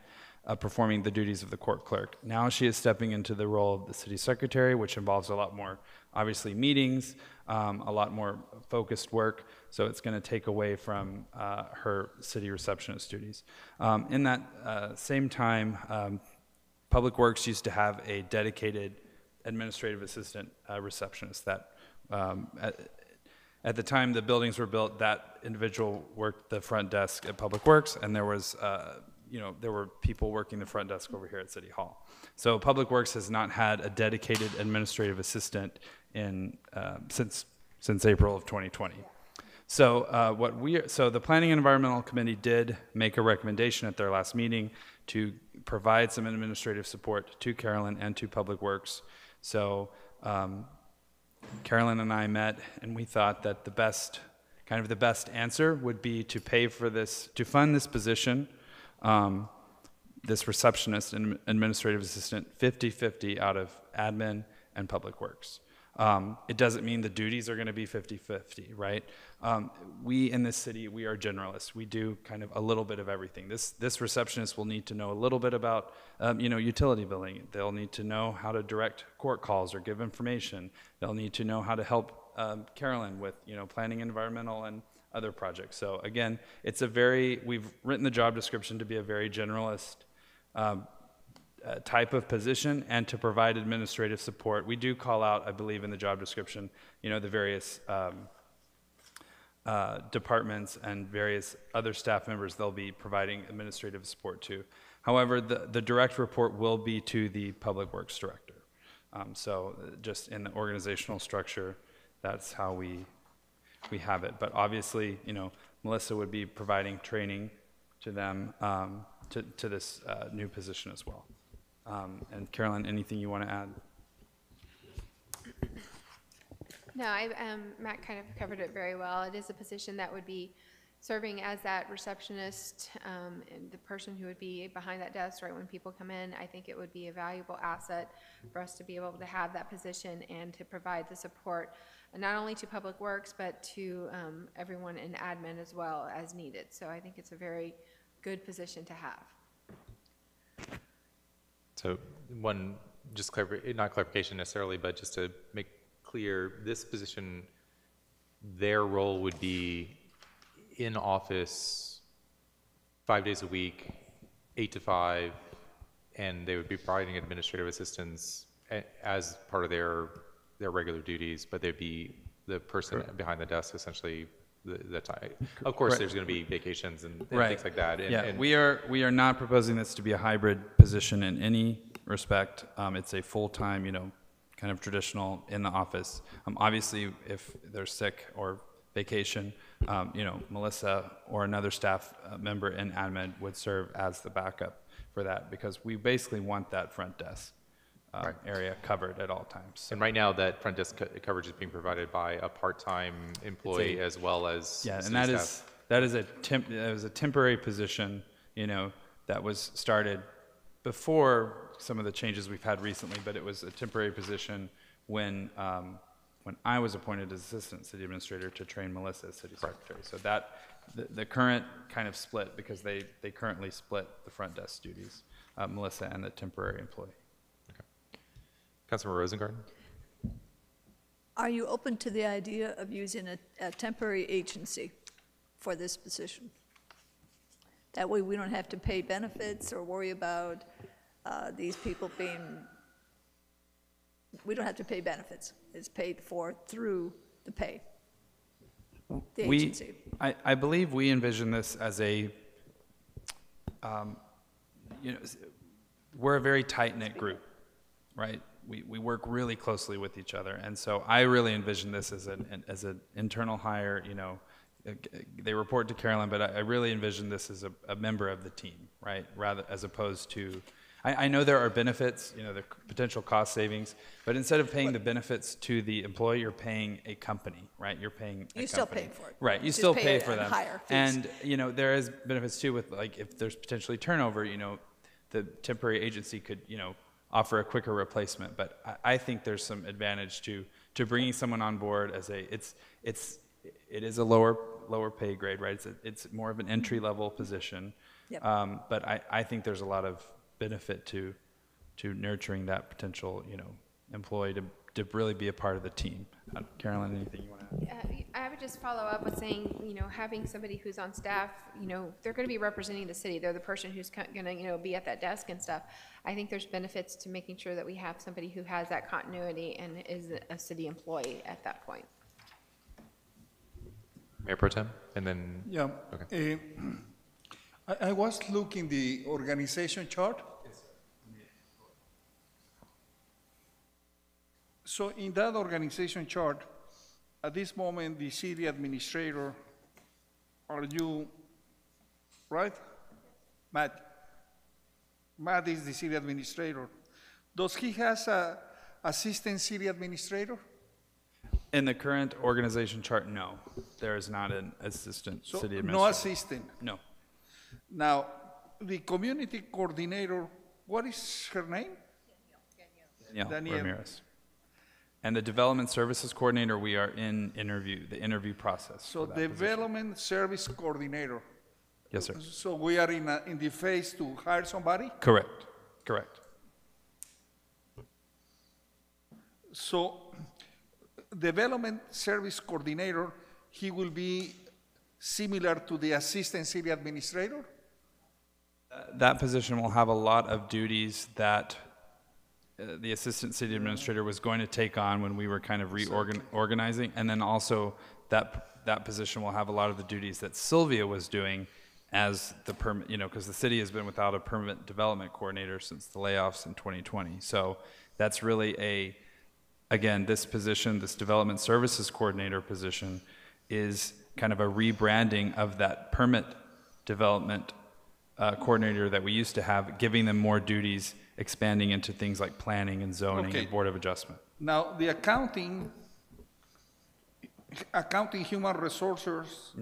performing the duties of the court clerk. Now she is stepping into the role of the city secretary, which involves a lot more, obviously, meetings, a lot more focused work. So it's going to take away from her city receptionist duties. In that same time, Public Works used to have a dedicated administrative assistant receptionist that at the time the buildings were built, that individual worked the front desk at Public Works, and there was there were people working the front desk over here at City Hall. So Public Works has not had a dedicated administrative assistant in since April of 2020. So the Planning and Environmental Committee did make a recommendation at their last meeting to provide some administrative support to Carolyn and to Public Works. So Carolyn and I met, and we thought that the best answer would be to pay for this, to fund this position, this receptionist and administrative assistant, 50-50 out of admin and Public Works. It doesn't mean the duties are going to be 50-50, right? We in this city, we are generalists. We do kind of a little bit of everything. This receptionist will need to know a little bit about, utility billing. They'll need to know how to direct court calls or give information. They'll need to know how to help Carolyn with, planning environmental and other projects. So again, we've written the job description to be a very generalist type of position and to provide administrative support. We do call out, I believe, in the job description, the various departments and various other staff members they'll be providing administrative support to. However, the direct report will be to the Public Works Director. So just in the organizational structure, that's how we have it. But obviously, Melissa would be providing training to them to this new position as well. And Carolyn, anything you want to add? No, Matt kind of covered it very well. It is a position that would be serving as that receptionist and the person who would be behind that desk right when people come in. I think it would be a valuable asset for us to be able to have that position and to provide the support not only to Public Works but to everyone in admin as well as needed. So I think it's a very good position to have. So one, just not clarification necessarily, but just to make clear, this position, their role would be in office 5 days a week, 8 to 5, and they would be providing administrative assistance as part of their regular duties, but they'd be the person behind the desk essentially the time. Of course, there's going to be vacations and things like that. And we are not proposing this to be a hybrid position in any respect. It's a full-time, kind of traditional in the office. Obviously, if they're sick or vacation, Melissa or another staff member in admin would serve as the backup for that, because we basically want that front desk area covered at all times. So. And right now, that front desk coverage is being provided by a part-time employee as well as and that is a temporary position, that was started before some of the changes we've had recently, but it was a temporary position when I was appointed as assistant city administrator to train Melissa as city secretary. So that the current kind of split, because they currently split the front desk duties, Melissa and the temporary employee. Councilmember Rosengarten? Are you open to the idea of using a temporary agency for this position? That way, we don't have to pay benefits or worry about these people we don't have to pay benefits. It's paid for through the pay, the agency. I believe we envision this as a, we're a very tight-knit group, right? We work really closely with each other, and so I really envision this as an internal hire. They report to Carolyn, but I really envision this as a member of the team, right? Rather, as opposed to, I know there are benefits, there are potential cost savings, but instead of paying the benefits to the employee, you're paying a company, right? You're paying a company. You still pay for it. Right, you Just still pay pay it for and them. higher fees. And, there is benefits too with, like, if there's potentially turnover, the temporary agency could, offer a quicker replacement. But I think there's some advantage to bringing someone on board as it is a lower pay grade, right? It's more of an entry-level position. Yep. But I think there's a lot of benefit to nurturing that potential, employee to really be a part of the team. Carolyn, anything you want to add? I would just follow up with saying, having somebody who's on staff, they're going to be representing the city. They're the person who's going to, be at that desk and stuff. I think there's benefits to making sure that we have somebody who has that continuity and is a city employee at that point. Mayor Pro Tem, and then... Yeah. Okay. I was looking the organization chart. So in that organization chart, at this moment, the city administrator, are you, right? Matt? Matt is the city administrator. Does he has a assistant city administrator? In the current organization chart, no. There is not an assistant So city no administrator. assistant. No. Now, the community coordinator, what is her name? Danielle Danielle. Ramirez. And the development services coordinator, we are in the interview process. So for that position. development service coordinator. Yes, sir. So we are in the phase to hire somebody? Correct. So development service coordinator, he will be similar to the assistant city administrator? That position will have a lot of duties that the assistant city administrator was going to take on when we were kind of reorganizing, and then also that position will have a lot of the duties that Sylvia was doing as the permit, because the city has been without a permanent development coordinator since the layoffs in 2020. So that's really again, this position, this development services coordinator position, is kind of a rebranding of that permit development coordinator that we used to have, giving them more duties, expanding into things like planning and zoning Okay. and board of adjustment. Now, the accounting human resources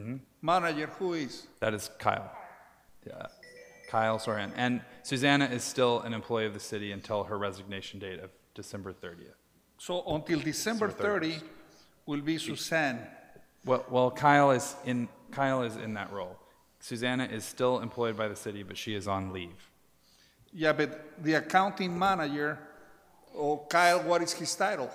manager, who is? That is Kyle. Yeah. Kyle Soran. And Susanna is still an employee of the city until her resignation date of December 30th. So until December 30 will be Suzanne. Well, Kyle is in that role. Susanna is still employed by the city, but she is on leave. Yeah, but the accounting manager, or Kyle, what is his title?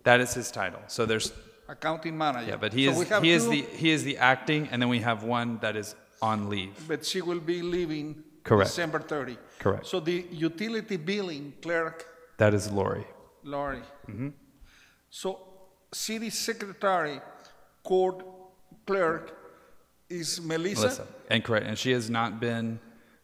That is his title. So there's Accounting manager. yeah, but he So we have is two, he is the acting, and then we have one that is on leave. But she will be leaving Correct. December 30. Correct. So the utility billing clerk, That is Lori. Laurie. So city secretary, court clerk is Melissa? And correct, and she has not been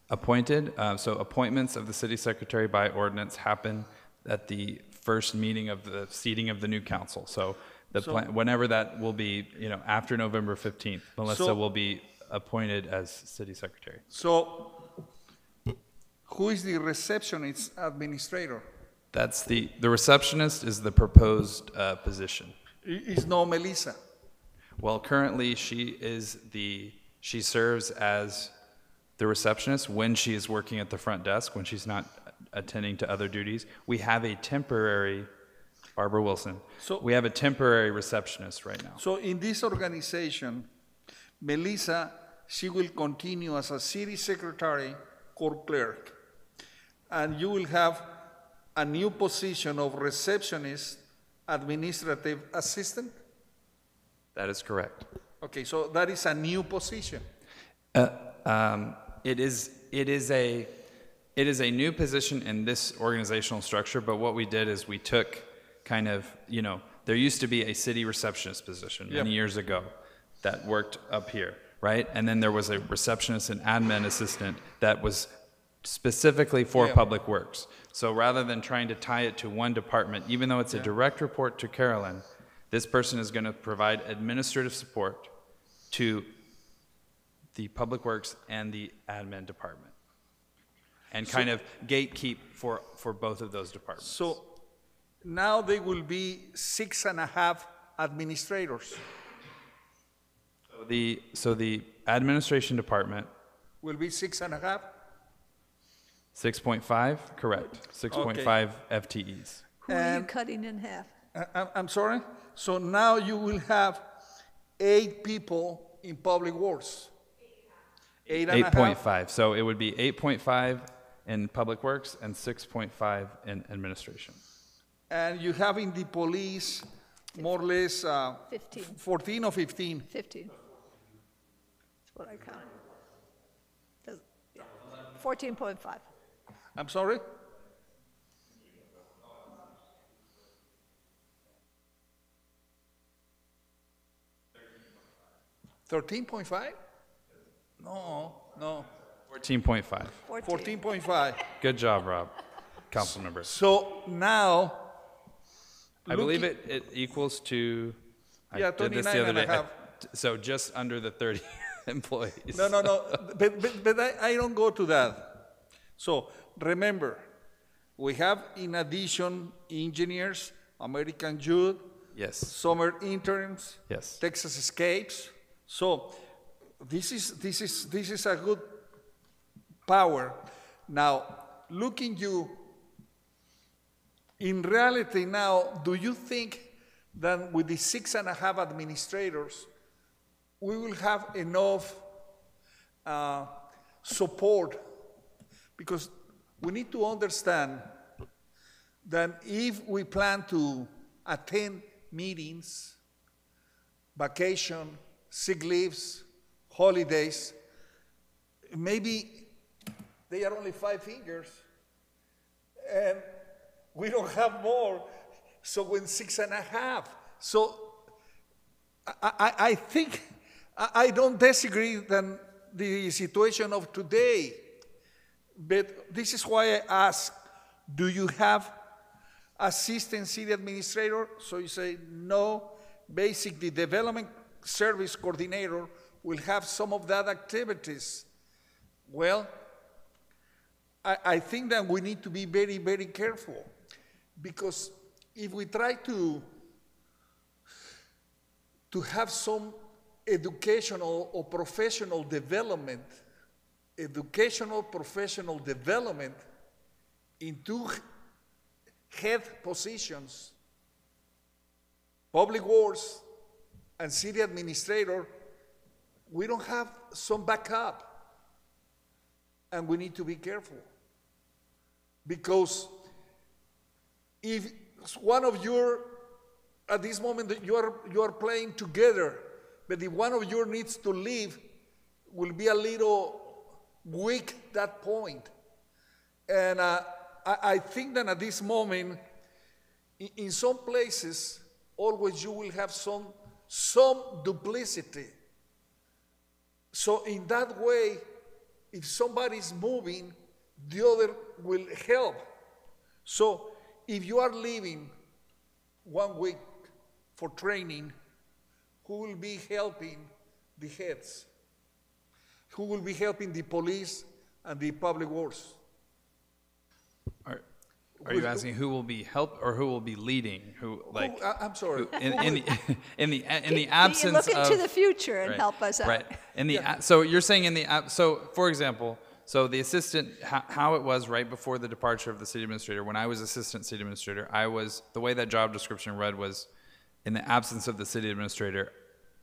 appointed. So appointments of the city secretary by ordinance happen at the first meeting of the seating of the new council. So whenever that will be, after November 15th, Melissa So- will be appointed as city secretary. So who is the receptionist administrator? That's the receptionist is the proposed position. Is no Melissa. Well, currently she serves as the receptionist when she is working at the front desk, when she's not attending to other duties. We have a temporary, Barbara Wilson, we have a temporary receptionist right now. So in this organization, Melissa, she will continue as a city secretary, court clerk. And you will have a new position of receptionist, administrative assistant? That is correct. Okay, so that is a new position. It is a new position in this organizational structure, but what we did is we took kind of, there used to be a city receptionist position many years ago that worked up here, right? And then there was a receptionist and admin assistant that was specifically for Public Works. So rather than trying to tie it to one department, even though it's a direct report to Carolyn, this person is going to provide administrative support to the Public Works and the admin department, and kind of gatekeep for both of those departments. So now they will be 6.5 administrators. So the administration department, Will be 6.5? 6.5, correct, 6.5 FTEs. Who are you And- cutting in half? I'm sorry? So now you will have 8 people in Public Works. 8.5? 8.5, so it would be 8.5 in Public Works and 6.5 in administration. And you have in the police more or less 15. 14 or 15? 15. That's what I counted. 14.5. I'm sorry? $13.5? No. 14.5. 14.5. Good job, Rob. Council members. So now, I believe it equals to, I Yeah, did this 29 the other and a day. half. So just under the 30 employees. no. But I don't go to that. So remember, we have in addition engineers, American Youth, Yes, summer interns, yes. Texas Escapes. So this is a good power. Now, looking you, in reality now, do you think that with the 6.5 administrators, we will have enough support? Because we need to understand that if we plan to attend meetings, vacation, sick leaves, holidays, maybe they are only 5 fingers, and we don't have more, so when 6.5. So I think, I don't disagree than the situation of today, but this is why I ask, do you have assistant city administrator? So you say, no, basically development service coordinator will have some of that activities. Well, I think that we need to be very, very careful, because if we try to have some educational or professional development, into head positions, Public Works and city administrator, we don't have some backup, and we need to be careful. Because if one of your, at this moment that you are playing together, but if one of you needs to leave, will be a little weak at that point. And I think that at this moment, in some places, always you will have some duplicity. So in that way, if somebody is moving, the other will help. So if you are leaving 1 week for training, who will be helping the heads? Who will be helping the police and the Public Works? Are you asking who will be help or who will be leading? I'm sorry. In the Can you absence look of into the future and right, help us out? right. So you're saying so for example, so the assistant, how it was right before the departure of the city administrator, when I was assistant city administrator, the way that job description read was, in the absence of the city administrator,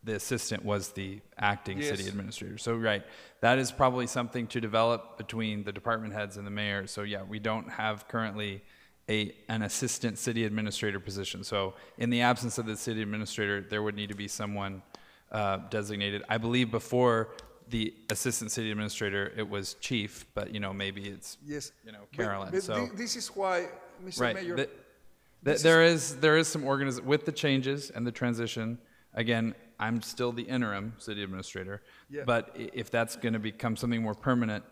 the assistant was the acting city administrator. So right, that is probably something to develop between the department heads and the mayor. So yeah, we don't have currently an assistant city administrator position. So in the absence of the city administrator, there would need to be someone designated. I believe before the assistant city administrator, it was chief, but maybe it's Yes. Carolyn. But So this is why, Mr. right, Mayor. there is some with the changes and the transition. Again, I'm still the interim city administrator, Yeah. but if that's going to become something more permanent,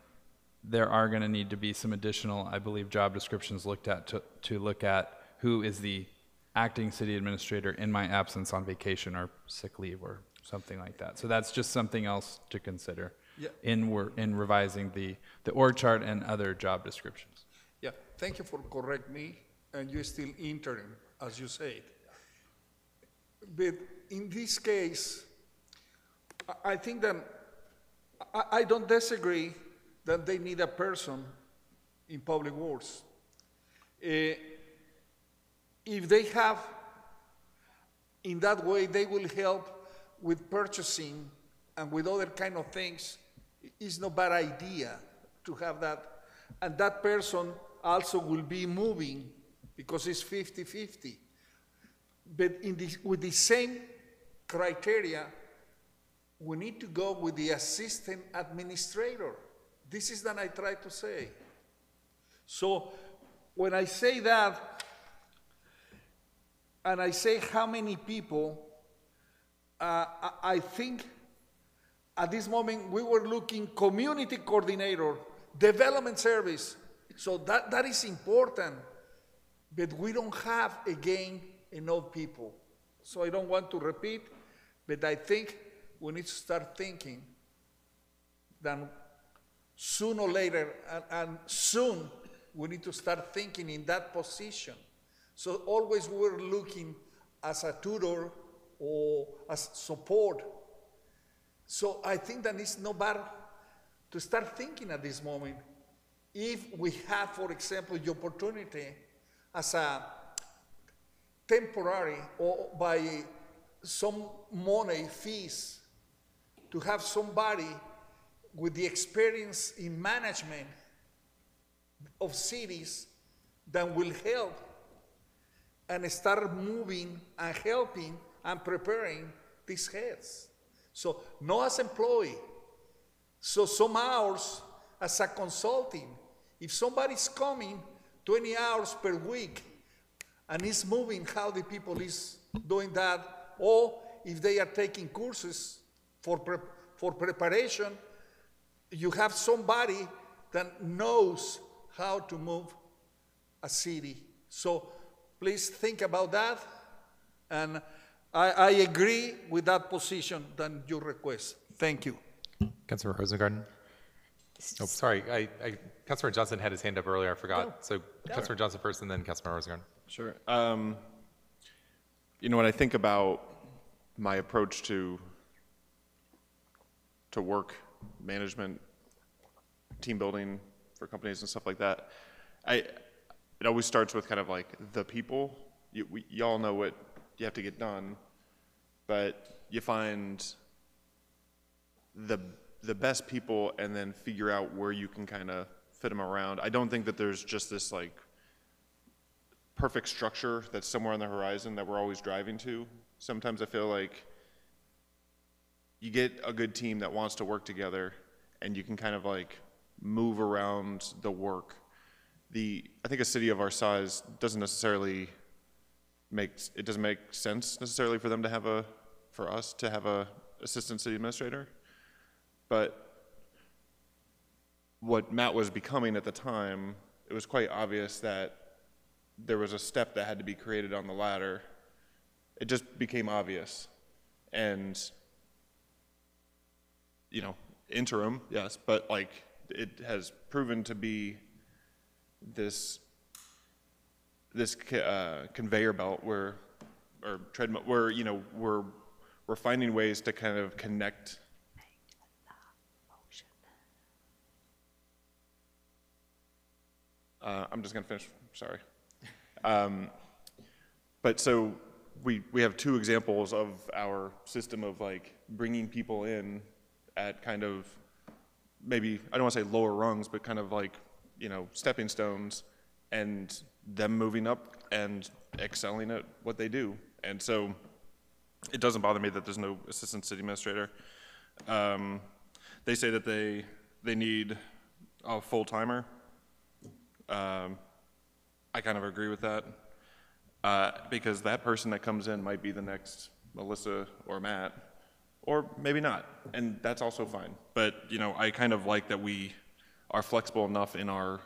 there are going to need to be some additional, I believe, job descriptions looked at to look at who is the acting city administrator in my absence on vacation or sick leave or something like that. So that's just something else to consider Yeah. in revising the org chart and other job descriptions. Yeah, thank you for correct me, and you're still interim, as you said. But in this case, I think that, I don't disagree that they need a person in public works. If they have, in that way, they will help with purchasing and with other kind of things. It's no bad idea to have that. And that person also will be moving because it's 50-50. But with the same criteria, we need to go with the assistant administrator. This is that I try to say. So when I say that, and I say how many people, I think at this moment we were looking community coordinator, development service. So that is important, but we don't have, again, enough people. So I don't want to repeat, but I think we need to start thinking that sooner or later, and soon, we need to start thinking in that position. So always we're looking as a tutor or as support. So I think that it's not bad to start thinking at this moment. If we have, for example, the opportunity as a temporary or by some money fees to have somebody with the experience in management of cities that will help and start moving and helping and preparing these heads. So not as employee. So some hours as a consulting. If somebody's coming 20 hours per week and is moving how the people is doing that, or if they are taking courses for preparation, you have somebody that knows how to move a city. So please think about that, and I agree with that position that you request. Thank you. Councilor Rosengarten? Oh, sorry, Councilor Johnson had his hand up earlier, I forgot. So Councilor Johnson first and then Councilor Rosengarten. Sure. When I think about my approach to work management, team building for companies and stuff like that, it always starts with kind of like the people. Y'all know what you have to get done, but you find the best people and then figure out where you can kind of fit them around. I don't think that there's just this like perfect structure that's somewhere on the horizon that we're always driving to. Sometimes I feel like you get a good team that wants to work together and you can kind of like move around the work. I think a city of our size doesn't necessarily make sense necessarily for them to have for us to have a assistant city administrator. But what Matt was becoming at the time, it was quite obvious that there was a step that had to be created on the ladder. It just became obvious. And, interim, yes, but like it has proven to be this conveyor belt or treadmill where, we're finding ways to kind of connect. I'm just going to finish, sorry. But so we have two examples of our system of like bringing people in at kind of maybe, I don't want to say lower rungs, but kind of like, stepping stones and them moving up and excelling at what they do. And so it doesn't bother me that there's no assistant city administrator. They say that they need a full-timer. I kind of agree with that, because that person that comes in might be the next Melissa or Matt, or maybe not, and that's also fine. But, you know, I kind of like that we are flexible enough in our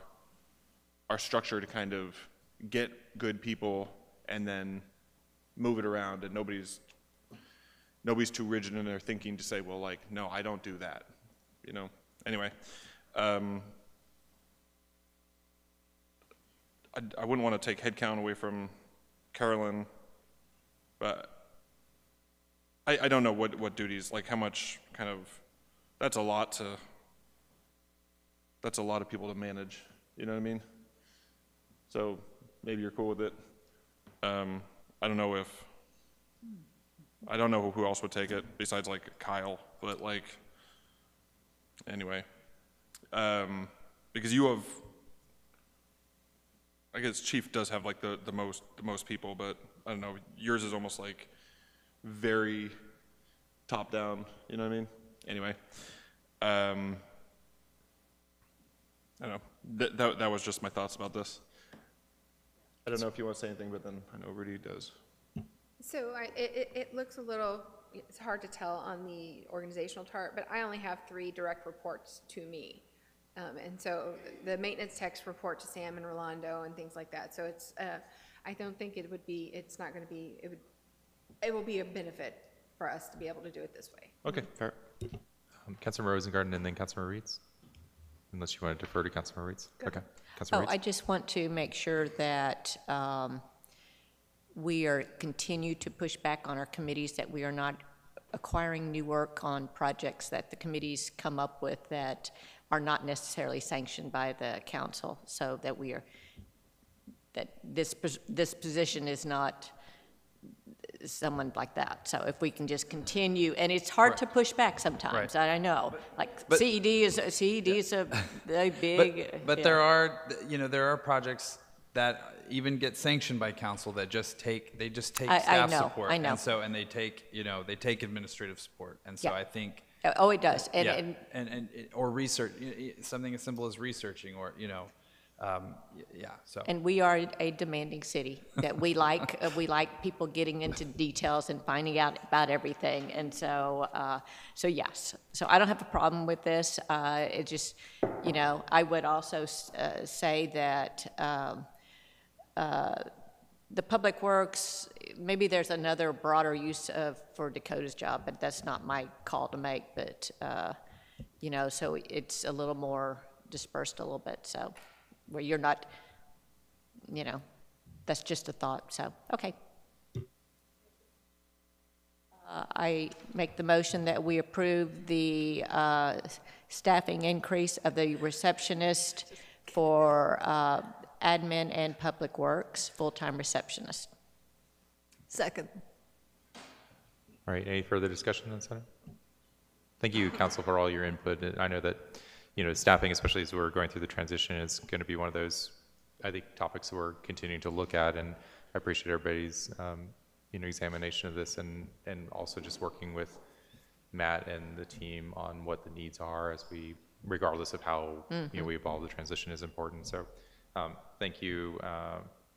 structure to kind of get good people and then move it around, and nobody's too rigid in their thinking to say, well, like, no, I don't do that, you know? Anyway, I wouldn't want to take headcount away from Carolyn, but I don't know what duties, like how much kind of, that's a lot of people to manage, you know what I mean? So maybe you're cool with it. I don't know who else would take it besides like Kyle, but like, anyway. Because you have, I guess Chief does have like the most people, but I don't know, yours is almost like very top down, you know what I mean? Anyway, I don't know, that was just my thoughts about this. I don't know if you want to say anything, but then I know Rudy does. So it looks a little, it's hard to tell on the organizational chart, but I only have 3 direct reports to me. And so the maintenance techs report to Sam and Rolando and things like that. So it's, I don't think it would be, it's not going to be, it will be a benefit for us to be able to do it this way. Okay, fair. Councilor Rosengarten and then Councilor Reeds, unless you want to defer to Councilor Reeds. Okay, Councilor Reeds. I just want to make sure that we are continue to push back on our committees, that we are not acquiring new work on projects that the committees come up with that are not necessarily sanctioned by the council, so that we are, that this position is not someone like that. So if we can just continue, and it's hard to push back sometimes, I know. CED is a very big. But there are, you know, there are projects that even get sanctioned by council that just take staff support. I know. And so, and they take, you know, they take administrative support. And so I think. Oh, it does. Or research, something as simple as researching, or, you know, so. And we are a demanding city, that we like people getting into details and finding out about everything. And so, so yes. So I don't have a problem with this. It just, you know, I would also say that the Public Works, maybe there's another broader use for Dakota's job, but that's not my call to make. But, you know, so it's a little more dispersed a little bit. So where you're not, you know, that's just a thought. So, okay. I make the motion that we approve the staffing increase of the receptionist for admin and Public Works, full-time receptionist. Second. All right, any further discussion on Senate? Thank you, Council, for all your input. I know that, you know, staffing, especially as we're going through the transition, is going to be one of those, I think, topics that we're continuing to look at, and I appreciate everybody's, you know, examination of this, and also just working with Matt and the team on what the needs are as we, regardless of how, you know, we evolve, the transition is important. So thank you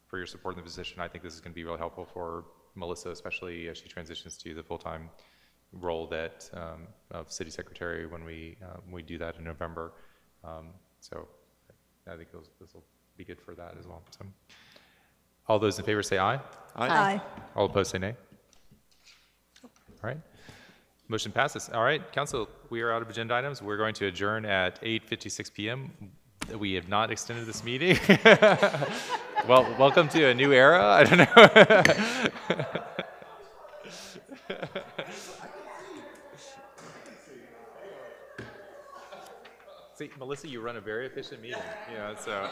for your support in the position. I think this is going to be really helpful for Melissa, especially as she transitions to the full-time role that of city secretary when we do that in November. So I think this will be good for that as well. So, all those in favor say aye. Aye. All opposed say nay. All right. Motion passes. All right, Council, we are out of agenda items. We're going to adjourn at 8:56 p.m. We have not extended this meeting. Well, welcome to a new era. I don't know. See, Melissa, you run a very efficient meeting. Yeah, so.